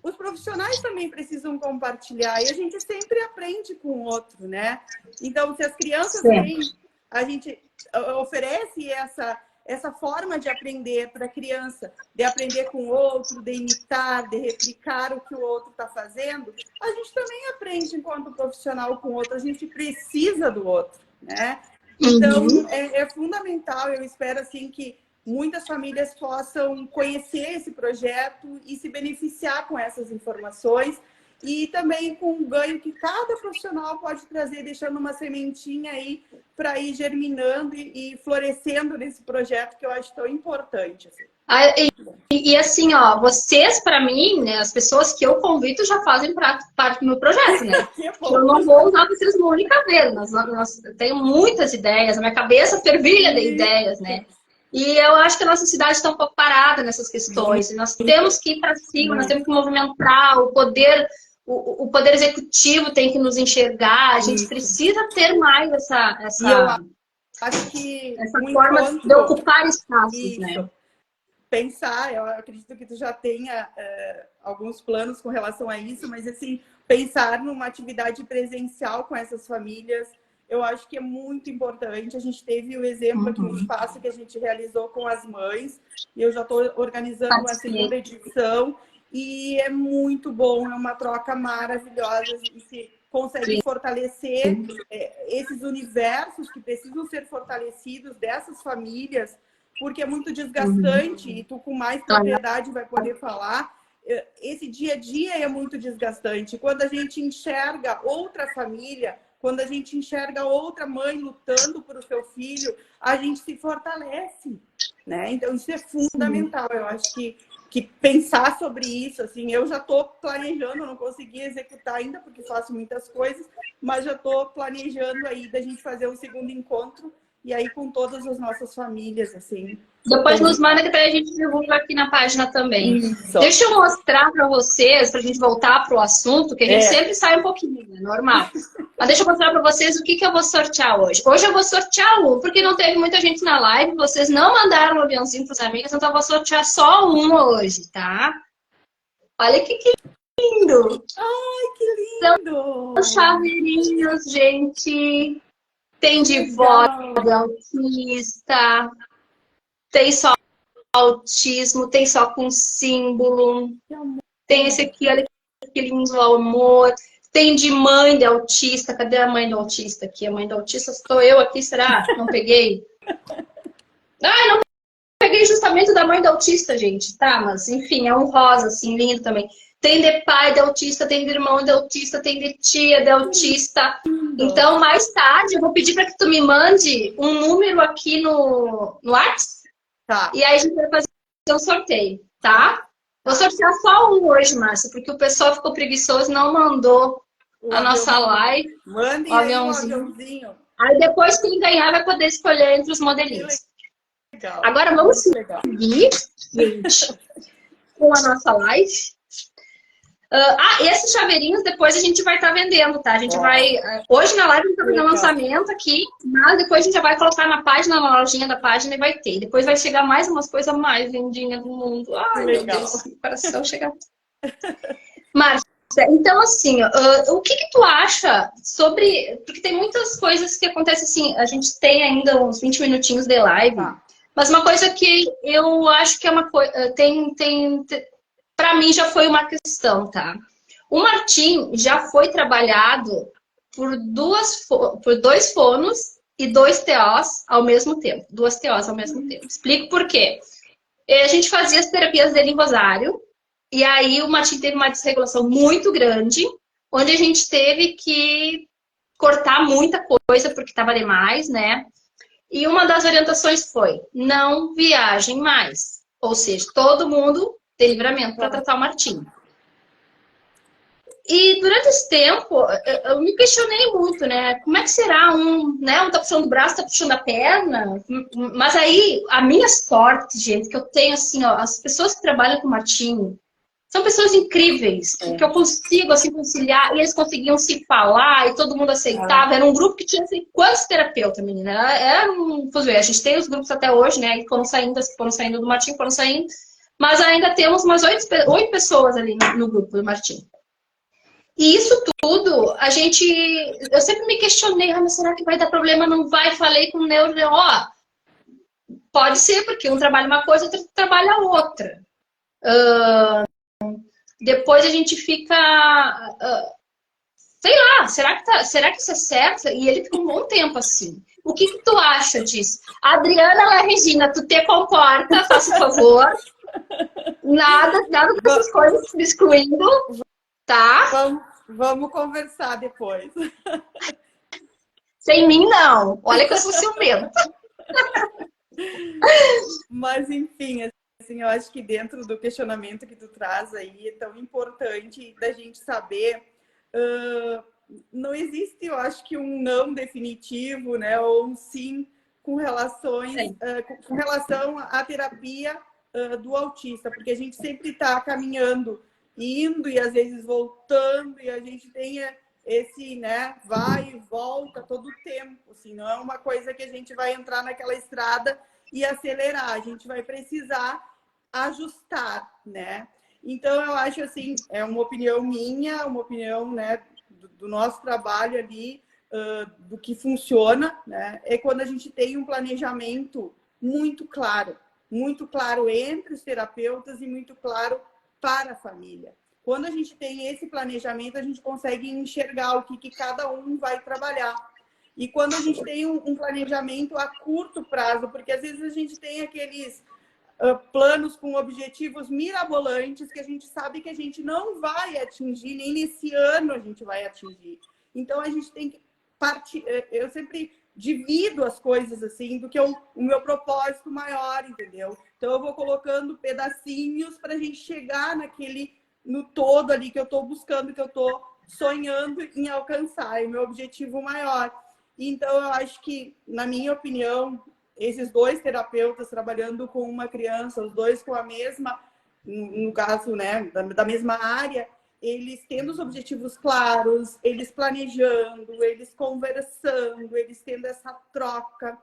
os profissionais também precisam compartilhar, e a gente sempre aprende com o outro, né? Então, se as crianças têm, a gente oferece essa forma de aprender para a criança, de aprender com o outro, de imitar, de replicar o que o outro está fazendo, a gente também aprende enquanto profissional com o outro, a gente precisa do outro, né? Então, é fundamental, eu espero assim que muitas famílias possam conhecer esse projeto e se beneficiar com essas informações e também com o ganho que cada profissional pode trazer, deixando uma sementinha aí para ir germinando e florescendo nesse projeto que eu acho tão importante. Assim. E assim, ó, vocês, para mim, né, as pessoas que eu convido já fazem parte do meu projeto, né? Eu não vou usar vocês uma única vez, eu tenho muitas ideias, a minha cabeça fervilha de ideias, né? E eu acho que a nossa cidade está um pouco parada nessas questões. E nós temos que ir para cima, nós temos que movimentar, o poder executivo tem que nos enxergar, a gente precisa ter mais essa acho que essa forma de ocupar espaços, né? Pensar, eu acredito que tu já tenha alguns planos com relação a isso, mas assim, pensar numa atividade presencial com essas famílias, eu acho que é muito importante. A gente teve o exemplo aqui no espaço que a gente realizou com as mães, e eu já estou organizando uma segunda edição, e é muito bom, é uma troca maravilhosa, a gente consegue fortalecer esses universos que precisam ser fortalecidos dessas famílias, porque é muito desgastante, e tu com mais propriedade vai poder falar, esse dia a dia é muito desgastante. Quando a gente enxerga outra família, quando a gente enxerga outra mãe lutando por o seu filho, a gente se fortalece, né? Então isso é fundamental. Eu acho que pensar sobre isso, assim, eu já estou planejando, não consegui executar ainda porque faço muitas coisas, mas já estou planejando aí da gente fazer um segundo encontro e aí com todas as nossas famílias, assim. Depois nos manda que a gente divulga aqui na página também. Isso. Deixa eu mostrar para vocês, para a gente voltar para o assunto, que a gente sempre sai um pouquinho, é normal. Mas deixa eu mostrar para vocês o que eu vou sortear hoje. Hoje eu vou sortear um, porque não teve muita gente na live, vocês não mandaram um aviãozinho para os amigos, então eu vou sortear só um hoje, tá? Olha que lindo! Ai, que lindo! São chaveirinhos, gente. Tem de vó, de autista, tem só autismo, tem só com símbolo. Tem esse aqui, olha que lindo, amor. Tem de mãe de autista. Cadê a mãe do autista aqui? A mãe do autista estou eu aqui, será? Não peguei? Ah, não peguei justamente da mãe do autista, gente. Tá, mas enfim, é um rosa, assim, lindo também. Tem de pai de autista, tem de irmão de autista, tem de tia de autista. Então, mais tarde, eu vou pedir para que tu me mande um número aqui no WhatsApp. Tá. E aí a gente vai fazer um sorteio, tá? Vou sortear só um hoje, Márcia, porque o pessoal ficou preguiçoso e não mandou a nossa live. Mandem aí um aviãozinho. Aí depois quem ganhar vai poder escolher entre os modelinhos. Legal. Agora vamos seguir, gente, com a nossa live. Esses chaveirinhos depois a gente vai estar vendendo, tá? A gente vai... Hoje na live a gente vai fazer um lançamento aqui, mas depois a gente já vai colocar na página, na lojinha da página e vai ter. Depois vai chegar mais umas coisas mais lindinhas do mundo. Ai, meu Deus, meu coração chega... Márcia, então assim, o que tu acha sobre... Porque tem muitas coisas que acontecem assim, a gente tem ainda uns 20 minutinhos de live, mas uma coisa que eu acho que é uma coisa... Para mim já foi uma questão, tá? O Martim já foi trabalhado por dois fonos e dois TOs ao mesmo tempo. Duas TOs ao mesmo tempo. Explico por quê. A gente fazia as terapias dele em Rosário, e aí o Martim teve uma desregulação muito grande, onde a gente teve que cortar muita coisa, porque estava demais, né? E uma das orientações foi, não viajem mais. Ou seja, todo mundo de Livramento para tratar o Martim. E durante esse tempo, eu me questionei muito, né? Como é que será né? Um tá puxando o braço, tá puxando a perna. Mas aí, a minha sorte, gente, que eu tenho, assim, ó, as pessoas que trabalham com o Martim são pessoas incríveis, que eu consigo, assim, conciliar, e eles conseguiam se falar, e todo mundo aceitava. Era um grupo que tinha, assim, quantos terapeutas, menina? Era um... Pois bem, a gente tem os grupos até hoje, né? E foram saindo do Martim, foram saindo. Mas ainda temos umas 8 pessoas ali no grupo do Martim. E isso tudo, eu sempre me questionei, mas será que vai dar problema? Não vai? Falei com o neuro, ó, pode ser, porque um trabalha uma coisa, outro trabalha outra. Depois a gente fica, sei lá, será que isso é certo? E ele fica um bom tempo assim. O que tu acha disso? Adriana Regina, tu te comporta, faça favor. Nada com essas coisas me excluindo. Tá? Vamos conversar depois. Sem mim, não. Olha que eu sou ciumenta. Mas, enfim, assim, eu acho que dentro do questionamento que tu traz aí, é tão importante da gente saber... não existe, eu acho que um não definitivo, né? Ou um sim com relação à terapia do autista, porque a gente sempre está caminhando, indo e às vezes voltando, e a gente tem esse, né, vai e volta todo o tempo, assim, não é uma coisa que a gente vai entrar naquela estrada e acelerar, a gente vai precisar ajustar, né? Então, eu acho, assim, é uma opinião minha, uma opinião, né, do nosso trabalho ali, do que funciona, né? É quando a gente tem um planejamento muito claro entre os terapeutas e muito claro para a família. Quando a gente tem esse planejamento, a gente consegue enxergar o que cada um vai trabalhar. E quando a gente tem um planejamento a curto prazo, porque às vezes a gente tem aqueles planos com objetivos mirabolantes que a gente sabe que a gente não vai atingir, nem nesse ano a gente vai atingir. Então, a gente tem que partir... Eu sempre divido as coisas assim, do que o meu propósito maior, entendeu? Então, eu vou colocando pedacinhos para a gente chegar no todo ali que eu estou buscando, que eu estou sonhando em alcançar, é o meu objetivo maior. Então, eu acho que, na minha opinião, esses dois terapeutas trabalhando com uma criança, os dois com a mesma, no caso, né, da mesma área, eles tendo os objetivos claros, eles planejando, eles conversando, eles tendo essa troca.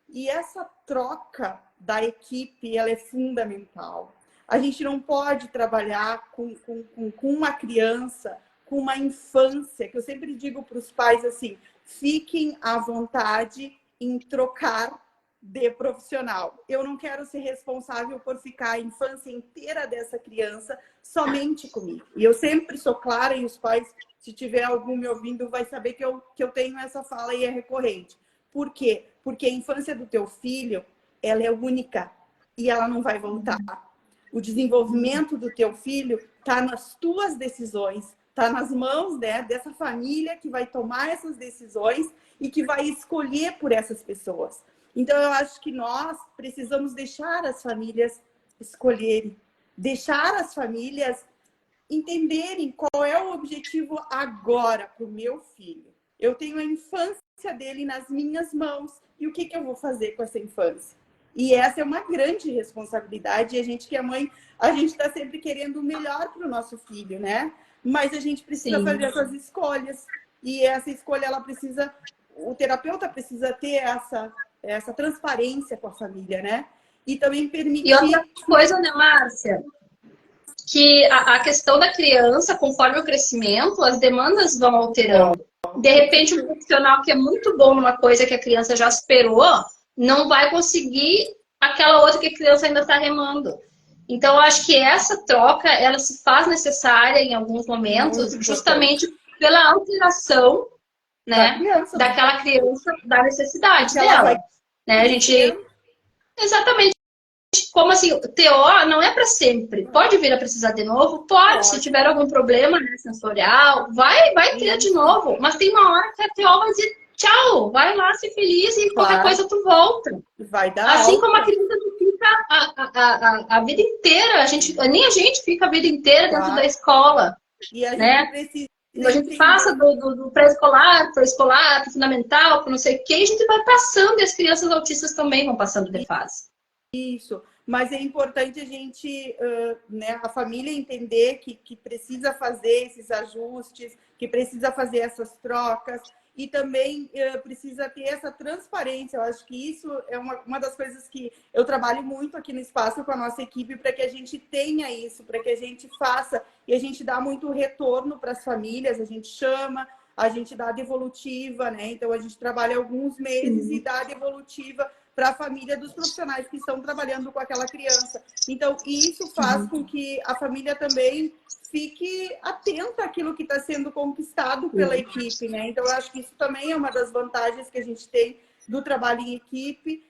E essa troca da equipe, ela é fundamental. A gente não pode trabalhar com uma criança, com uma infância, que eu sempre digo para os pais assim, fiquem à vontade em trocar de profissional. Eu não quero ser responsável por ficar a infância inteira dessa criança somente comigo. E eu sempre sou clara, e os pais, se tiver algum me ouvindo, vai saber que eu tenho essa fala e é recorrente. Por quê? Porque a infância do teu filho, ela é única e ela não vai voltar. O desenvolvimento do teu filho está nas tuas decisões, está nas mãos, né, dessa família que vai tomar essas decisões e que vai escolher por essas pessoas. Então, eu acho que nós precisamos deixar as famílias escolherem, deixar as famílias entenderem qual é o objetivo agora para o meu filho. Eu tenho a infância dele nas minhas mãos e o que eu vou fazer com essa infância? E essa é uma grande responsabilidade. E a gente que é mãe, a gente está sempre querendo o melhor para o nosso filho, né? Mas a gente precisa fazer essas escolhas. E essa escolha, ela precisa... O terapeuta precisa ter essa transparência com a família, né? E também permitir... E outra coisa, né, Márcia? Que a questão da criança, conforme o crescimento, as demandas vão alterando. De repente, um profissional que é muito bom numa coisa que a criança já superou, não vai conseguir aquela outra que a criança ainda está remando. Então, eu acho que essa troca, ela se faz necessária em alguns momentos, justamente pela alteração, né, daquela criança, da necessidade dela. Né? A gente... Exatamente. Como assim, TO não é para sempre. Pode vir a precisar de novo? Pode. Se tiver algum problema, né, sensorial, vai ter de novo. Mas tem uma hora que a TO vai dizer tchau, vai lá ser feliz e qualquer coisa tu volta. Vai dar assim como a criança não fica fica a vida inteira, nem a gente fica a vida inteira dentro da escola, e a gente né? precisa A gente passa do pré-escolar, pro fundamental, pro não sei o quê, e a gente vai passando, e as crianças autistas também vão passando de fase. Isso, mas é importante a gente, né, a família entender que precisa fazer esses ajustes, que precisa fazer essas trocas e também precisa ter essa transparência. Eu acho que isso é uma das coisas que eu trabalho muito aqui no espaço com a nossa equipe para que a gente tenha isso, para que a gente faça e a gente dá muito retorno para as famílias, a gente chama, a gente dá a devolutiva, né? Então a gente trabalha alguns meses e dá a devolutiva para a família dos profissionais que estão trabalhando com aquela criança. Então, isso faz com que a família também fique atenta àquilo que está sendo conquistado pela equipe, né? Então, eu acho que isso também é uma das vantagens que a gente tem do trabalho em equipe,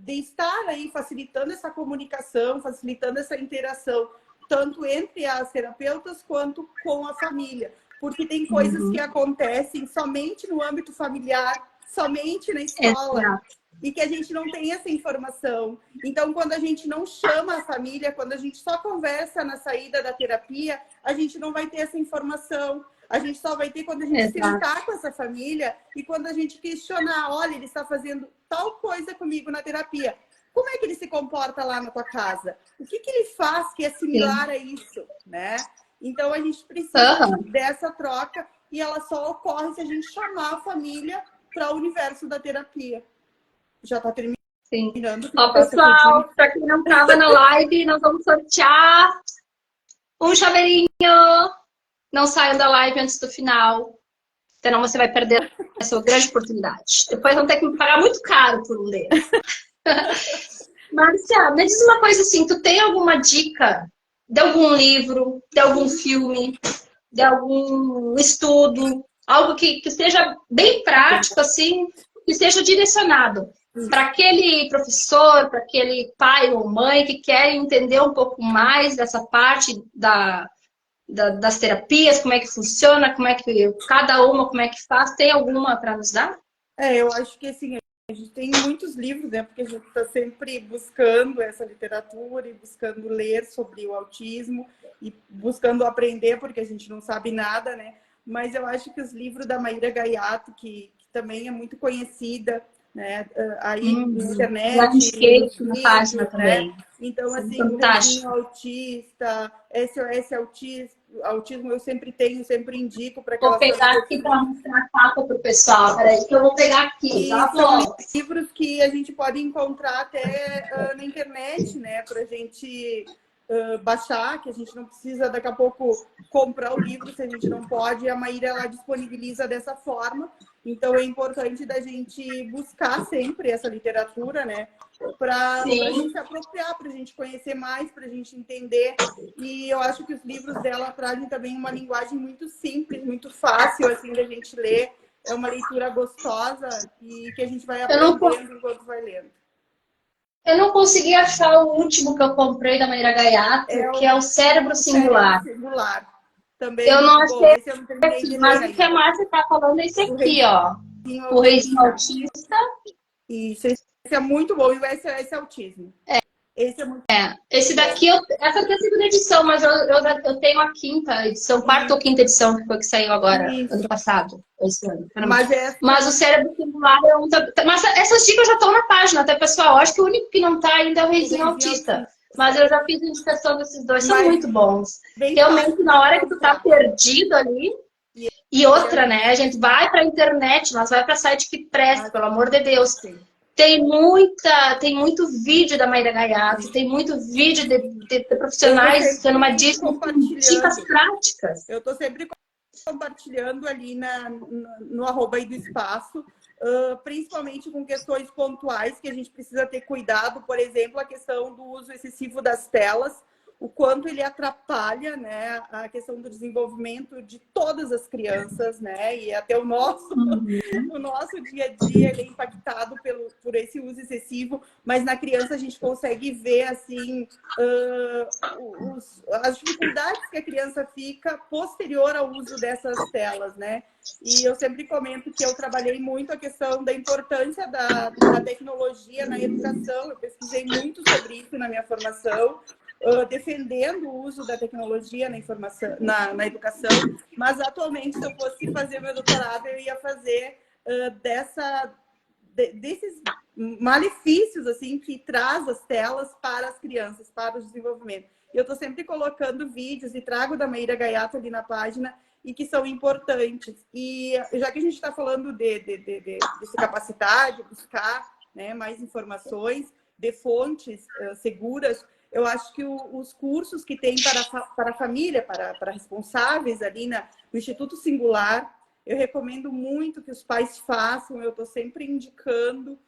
de estar aí facilitando essa comunicação, facilitando essa interação, tanto entre as terapeutas quanto com a família. Porque tem coisas que acontecem somente no âmbito familiar, somente na escola. E que a gente não tem essa informação. Então, quando a gente não chama a família, quando a gente só conversa na saída da terapia, a gente não vai ter essa informação. A gente só vai ter quando a gente sentar com essa família e quando a gente questionar, olha, ele está fazendo tal coisa comigo na terapia. Como é que ele se comporta lá na tua casa? O que ele faz que é similar a isso, né? Então, a gente precisa dessa troca e ela só ocorre se a gente chamar a família para o universo da terapia. Já está terminando. Sim. Ó, pessoal, para quem não estava na live, nós vamos sortear um chaveirinho. Não saiam da live antes do final, senão você vai perder essa grande oportunidade. Depois vão ter que me pagar muito caro por um deles. Márcia, me diz uma coisa assim, tu tem alguma dica de algum livro, de algum filme, de algum estudo, algo que seja bem prático, assim, que seja direcionado para aquele professor, para aquele pai ou mãe que quer entender um pouco mais dessa parte das terapias, como é que funciona, como é que cada uma, como é que faz? Tem alguma para nos dar? Eu acho que assim, a gente tem muitos livros, né? Porque a gente está sempre buscando essa literatura e buscando ler sobre o autismo e buscando aprender, porque a gente não sabe nada, né? Mas eu acho que os livros da Maíra Gaiato, que também é muito conhecida, né? Aí na internet, já risquei na página, né? também. Então, assim, o Reizinho Autista, SOS Autismo eu sempre tenho, sempre indico para que vou pegar aqui para mostrar a capa para o pessoal. Peraí, que eu vou pegar aqui. E são livros que a gente pode encontrar até na internet, né? Para a gente baixar, que a gente não precisa daqui a pouco comprar o livro se a gente não pode. A Maíra ela disponibiliza dessa forma. Então é importante da gente buscar sempre essa literatura, né? Para a gente se apropriar, para a gente conhecer mais, para a gente entender. E eu acho que os livros dela trazem também uma linguagem muito simples, muito fácil assim da gente ler. É uma leitura gostosa e que a gente vai aprendendo enquanto vai lendo. Eu não consegui achar o último que eu comprei da Maíra Gaiato, que é o Cérebro Singular. Também eu não achei aqui, mas o que a Márcia está falando é esse aqui, ó. O Reizinho Autista. Isso, esse é muito bom. E o SOS Autismo. Esse é muito Esse daqui, essa aqui é a segunda edição, mas eu tenho a quinta edição, quarta ou quinta edição, que foi que saiu agora, ano passado. Esse ano. Mas o Cérebro Singular é um... Mas essas dicas já estão na página, tá, pessoal? Acho que o único que não está ainda é o Reizinho Autista. Mas eu já fiz a indicação desses dois, são muito bons. Realmente, na hora que tu tá perdido ali... E outra, né? A gente vai pra internet, nós vai pra site que presta, pelo amor de Deus. Tem muito vídeo da Maíra Gaiato, tem muito vídeo de profissionais sendo uma dica com dicas práticas. Eu tô sempre compartilhando ali no arroba aí do espaço, principalmente com questões pontuais que a gente precisa ter cuidado, por exemplo, a questão do uso excessivo das telas. o quanto ele atrapalha, né, a questão do desenvolvimento de todas as crianças, né, e até o nosso, o nosso dia a dia ele é impactado por esse uso excessivo, mas na criança a gente consegue ver, assim, as dificuldades que a criança fica posterior ao uso dessas telas, né, e eu sempre comento que eu trabalhei muito a questão da importância da tecnologia na educação, eu pesquisei muito sobre isso na minha formação, defendendo o uso da tecnologia na informação, na educação, mas atualmente, se eu fosse fazer meu doutorado, eu ia fazer desses malefícios assim que traz as telas para as crianças, para o desenvolvimento. Eu estou sempre colocando vídeos e trago da Maíra Gaiato ali na página e que são importantes. E já que a gente está falando de se capacitar, de buscar, né, mais informações, de fontes seguras, eu acho que os cursos que tem para a família, para responsáveis ali no Instituto Singular, eu recomendo muito que os pais façam, eu estou sempre indicando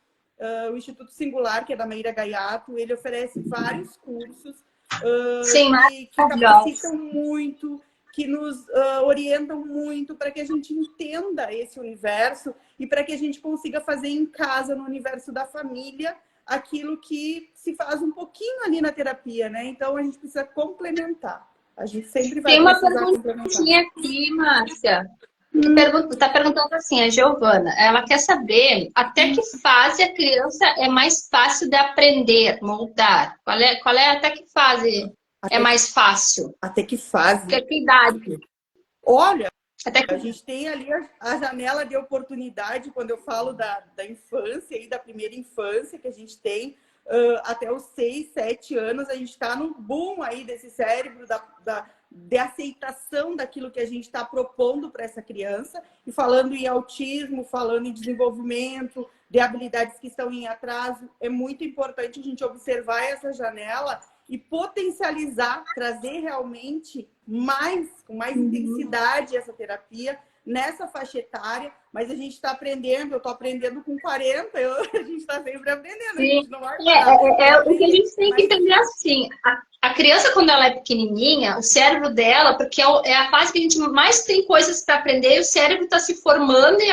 o Instituto Singular, que é da Maíra Gaiato, ele oferece vários cursos que capacitam muito, que nos orientam muito para que a gente entenda esse universo e para que a gente consiga fazer em casa, no universo da família, aquilo que se faz um pouquinho ali na terapia, né? Então, a gente precisa complementar. A gente sempre vai precisar complementar. Tem uma perguntinha aqui, Márcia. Está perguntando assim, a Giovana. Ela quer saber até que fase a criança é mais fácil de aprender, moldar. Até que fase é mais fácil? Até que fase? Até que idade? Olha, a gente tem ali a janela de oportunidade, quando eu falo da infância e da primeira infância, que a gente tem até os 6, 7 anos, a gente está no boom aí desse cérebro, de aceitação daquilo que a gente está propondo para essa criança, e falando em autismo, falando em desenvolvimento, de habilidades que estão em atraso, é muito importante a gente observar essa janela e potencializar, trazer realmente com mais intensidade essa terapia nessa faixa etária, mas a gente está aprendendo, eu estou aprendendo com 40, a gente está sempre aprendendo. Sim. A gente não vai parar. O que a gente tem que entender assim, a criança quando ela é pequenininha, o cérebro dela, porque é a fase que a gente mais tem coisas para aprender, e o cérebro está se formando e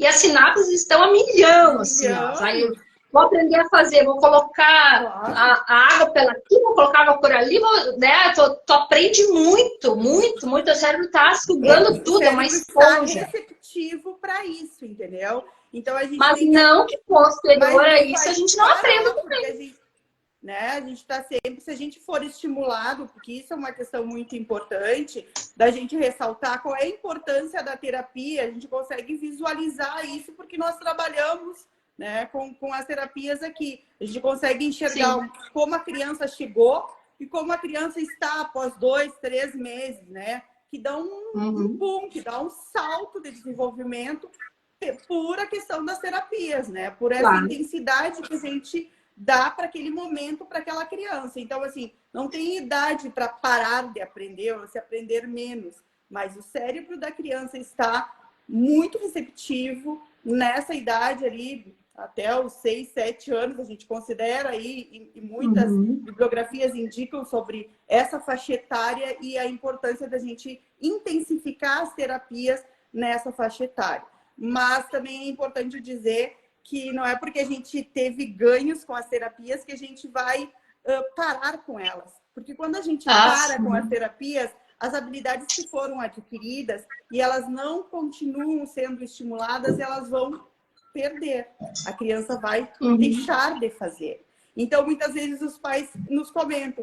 as sinapses estão a milhão, assim, ó. Aí eu vou aprender a fazer, vou colocar a água pela aqui, vou colocar água por ali, né? Tu aprende muito, muito, muito. O cérebro tá sugando tudo, é uma esponja. Está receptivo para isso, entendeu? Então a gente mas não que posterior a isso a gente não aprenda também. A gente está sempre, se a gente for estimulado, porque isso é uma questão muito importante, da gente ressaltar qual é a importância da terapia, a gente consegue visualizar isso porque nós trabalhamos, né, com as terapias aqui. A gente consegue enxergar como a criança chegou e como a criança está após 2, 3 meses, né? Que dá um boom, que dá um salto de desenvolvimento por a questão das terapias, né? Por essa intensidade que a gente dá para aquele momento, para aquela criança. Então, assim, não tem idade para parar de aprender ou se aprender menos, mas o cérebro da criança está muito receptivo nessa idade ali, até os 6, 7 anos, a gente considera aí, e muitas bibliografias indicam sobre essa faixa etária e a importância da gente intensificar as terapias nessa faixa etária. Mas também é importante dizer que não é porque a gente teve ganhos com as terapias que a gente vai parar com elas. Porque quando a gente para com as terapias, as habilidades que foram adquiridas e elas não continuam sendo estimuladas, elas vão perder. A criança vai deixar de fazer. Então, muitas vezes os pais nos comentam: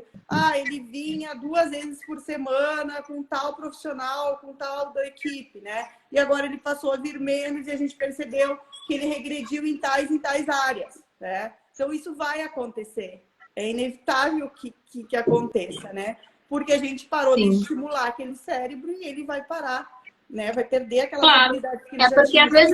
ele vinha 2 vezes por semana com tal profissional, com tal da equipe, né? E agora ele passou a vir menos e a gente percebeu que ele regrediu em tais áreas, né? Então, isso vai acontecer. É inevitável que aconteça, né? Porque a gente parou de estimular aquele cérebro e ele vai parar, né? Vai perder aquela habilidade que ele já tinha. Porque às vezes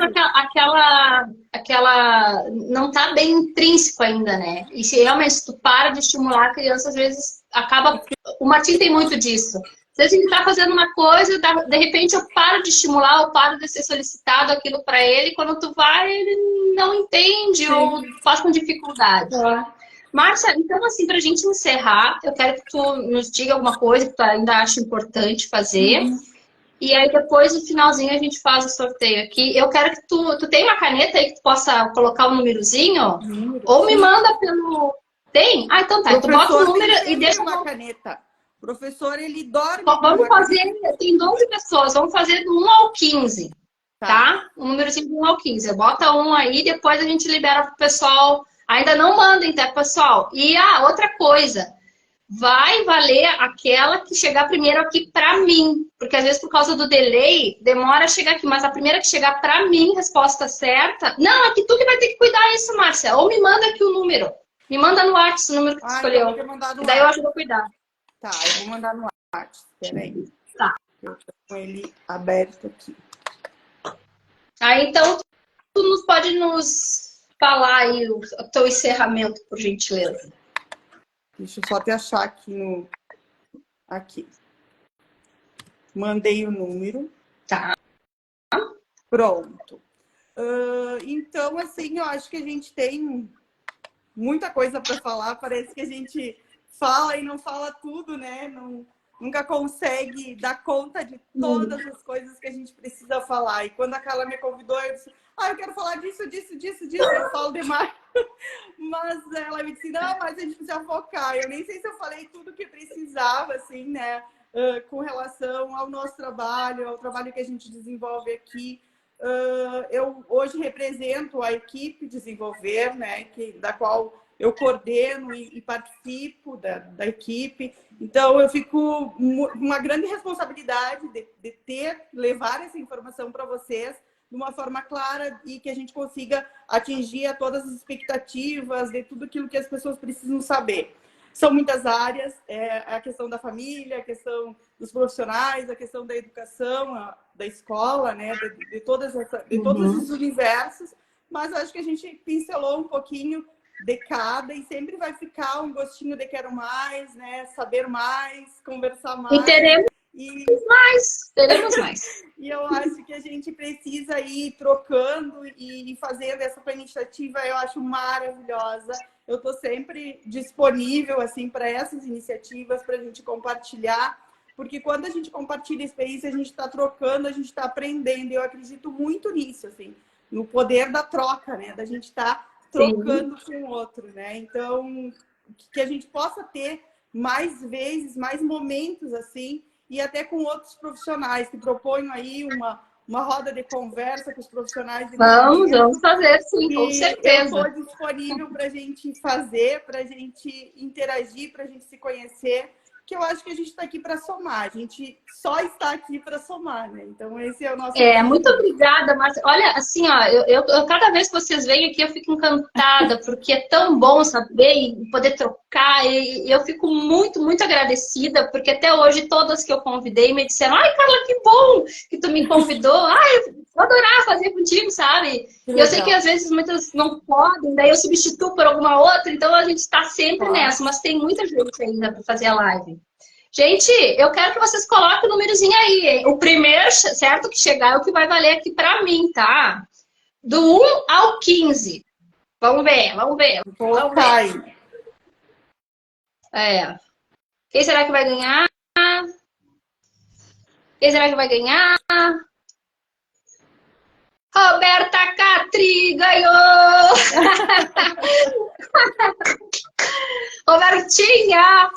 aquela não está bem intrínseco ainda, né? E se realmente tu para de estimular a criança, às vezes acaba... O Martim tem muito disso. Às vezes ele está fazendo uma coisa, de repente eu paro de estimular, eu paro de ser solicitado aquilo para ele, quando tu vai, ele não entende ou faz com dificuldade. Márcia, então assim, pra gente encerrar, eu quero que tu nos diga alguma coisa que tu ainda acha importante fazer. E aí depois, no finalzinho, a gente faz o sorteio aqui. Eu quero que tu tem uma caneta aí que tu possa colocar o númerozinho? Ou me Sim. manda pelo... Tem? Ah, então tá. O Tu bota o professor número tem e sempre deixa... uma caneta. O professor, ele dorme com Vamos uma fazer... caneta. Tem 12 pessoas. Vamos fazer do 1 ao 15, Tá. tá? O númerozinho do 1 ao 15. Bota um aí, depois a gente libera pro pessoal. Ainda não mandem, tá, pessoal? E outra coisa... Vai valer aquela que chegar primeiro aqui para mim. Porque às vezes por causa do delay, demora a chegar aqui. Mas a primeira que chegar para mim, resposta certa... Não, é que tu que vai ter que cuidar disso, Márcia. Ou me manda aqui o número. Me manda no WhatsApp o número que tu escolheu. Então eu vou mandar no E daí eu WhatsApp. ajudo a cuidar. Tá, eu vou mandar no WhatsApp. Peraí. Tá. Eu tô com ele aberto aqui. Aí então, tu pode nos falar aí o teu encerramento, por gentileza. Deixa eu só te achar aqui no... Aqui. Mandei o número. Tá. Pronto. Então, assim, eu acho que a gente tem muita coisa para falar. Parece que a gente fala e não fala tudo, né? Nunca consegue dar conta de todas as coisas que a gente precisa falar. E quando a Carla me convidou, eu disse, eu quero falar disso. Eu falo demais. Mas ela me disse, não, mas a gente precisa focar. Eu nem sei se eu falei tudo que precisava, assim, né? Com relação ao nosso trabalho, ao trabalho que a gente desenvolve aqui. Eu hoje represento a equipe Desenvolver, né? Da qual eu coordeno e participo da equipe. Então, eu fico uma grande responsabilidade de levar essa informação para vocês de uma forma clara e que a gente consiga atingir a todas as expectativas de tudo aquilo que as pessoas precisam saber. São muitas áreas, a questão da família, a questão dos profissionais, a questão da educação, da escola, né? de todos esses universos, mas acho que a gente pincelou um pouquinho de cada e sempre vai ficar um gostinho de quero mais, né? Saber mais, conversar mais. E teremos mais. E eu acho que a gente precisa ir trocando e fazendo essa iniciativa, eu acho maravilhosa. Eu estou sempre disponível assim, para essas iniciativas, para a gente compartilhar, porque quando a gente compartilha experiência, a gente está trocando, a gente está aprendendo. Eu acredito muito nisso, assim, no poder da troca, né? Da gente estar trocando com o outro, né? Então, que a gente possa ter mais vezes, mais momentos assim, e até com outros profissionais que proponham aí uma roda de conversa com os profissionais. Vamos fazer sim, com certeza. Eu estou disponível para a gente fazer, para a gente interagir, para a gente se conhecer, que eu acho que a gente está aqui para somar. A gente só está aqui para somar, né? Então, esse é o nosso... Muito obrigada, Márcia. Olha, assim, ó, eu cada vez que vocês vêm aqui, eu fico encantada, porque é tão bom saber e poder trocar. E eu fico muito, muito agradecida, porque até hoje todas que eu convidei me disseram, ai, Carla, que bom que tu me convidou. Ai, eu vou adorar fazer contigo, sabe? E eu sei que às vezes muitas não podem, daí eu substituo por alguma outra, então a gente está sempre nessa, mas tem muita gente ainda para fazer a live. Gente, eu quero que vocês coloquem o númerozinho aí, hein? O primeiro, certo, que chegar é o que vai valer aqui pra mim, tá? Do 1 ao 15. Vamos ver. Quem será que vai ganhar? Roberta Catri ganhou! Robertinha!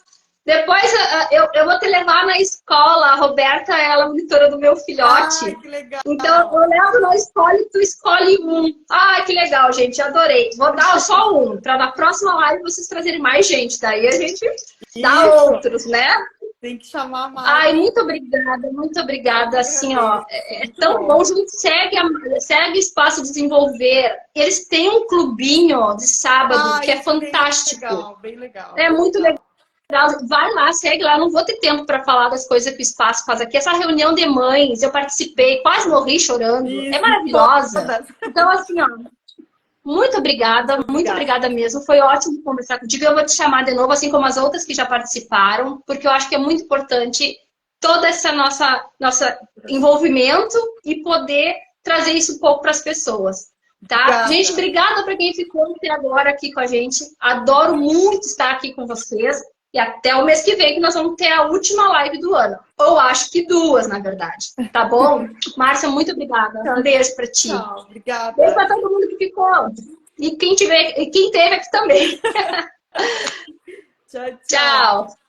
Depois eu vou te levar na escola. A Roberta, ela é monitora do meu filhote. Ai, que legal. Então, eu levo na escola e tu escolhe um. Ai, que legal, gente. Adorei. Vou dar só um, para na próxima live vocês trazerem mais gente. Daí a gente dá outros, né? Tem que chamar mais. Ai, muito obrigada. Assim, ó, é tão bom. A gente segue Espaço Desenvolver. Eles têm um clubinho de sábado que é fantástico. Bem legal. É muito legal. Vai lá, segue lá. Não vou ter tempo para falar das coisas que o Espaço faz aqui. Essa reunião de mães, eu participei, quase morri chorando. É maravilhosa. Então, assim, ó, muito obrigada mesmo. Foi ótimo conversar contigo. Eu vou te chamar de novo, assim como as outras que já participaram, porque eu acho que é muito importante todo esse nosso envolvimento e poder trazer isso um pouco para as pessoas. Tá? Obrigada. Gente, obrigada para quem ficou até agora aqui com a gente. Adoro muito estar aqui com vocês. E até o mês que vem, que nós vamos ter a última live do ano. Ou acho que duas, na verdade. Tá bom? Márcia, muito obrigada. Um beijo para ti. Tchau, obrigada. Beijo para todo mundo que ficou. E quem teve aqui também. Tchau, tchau. Tchau.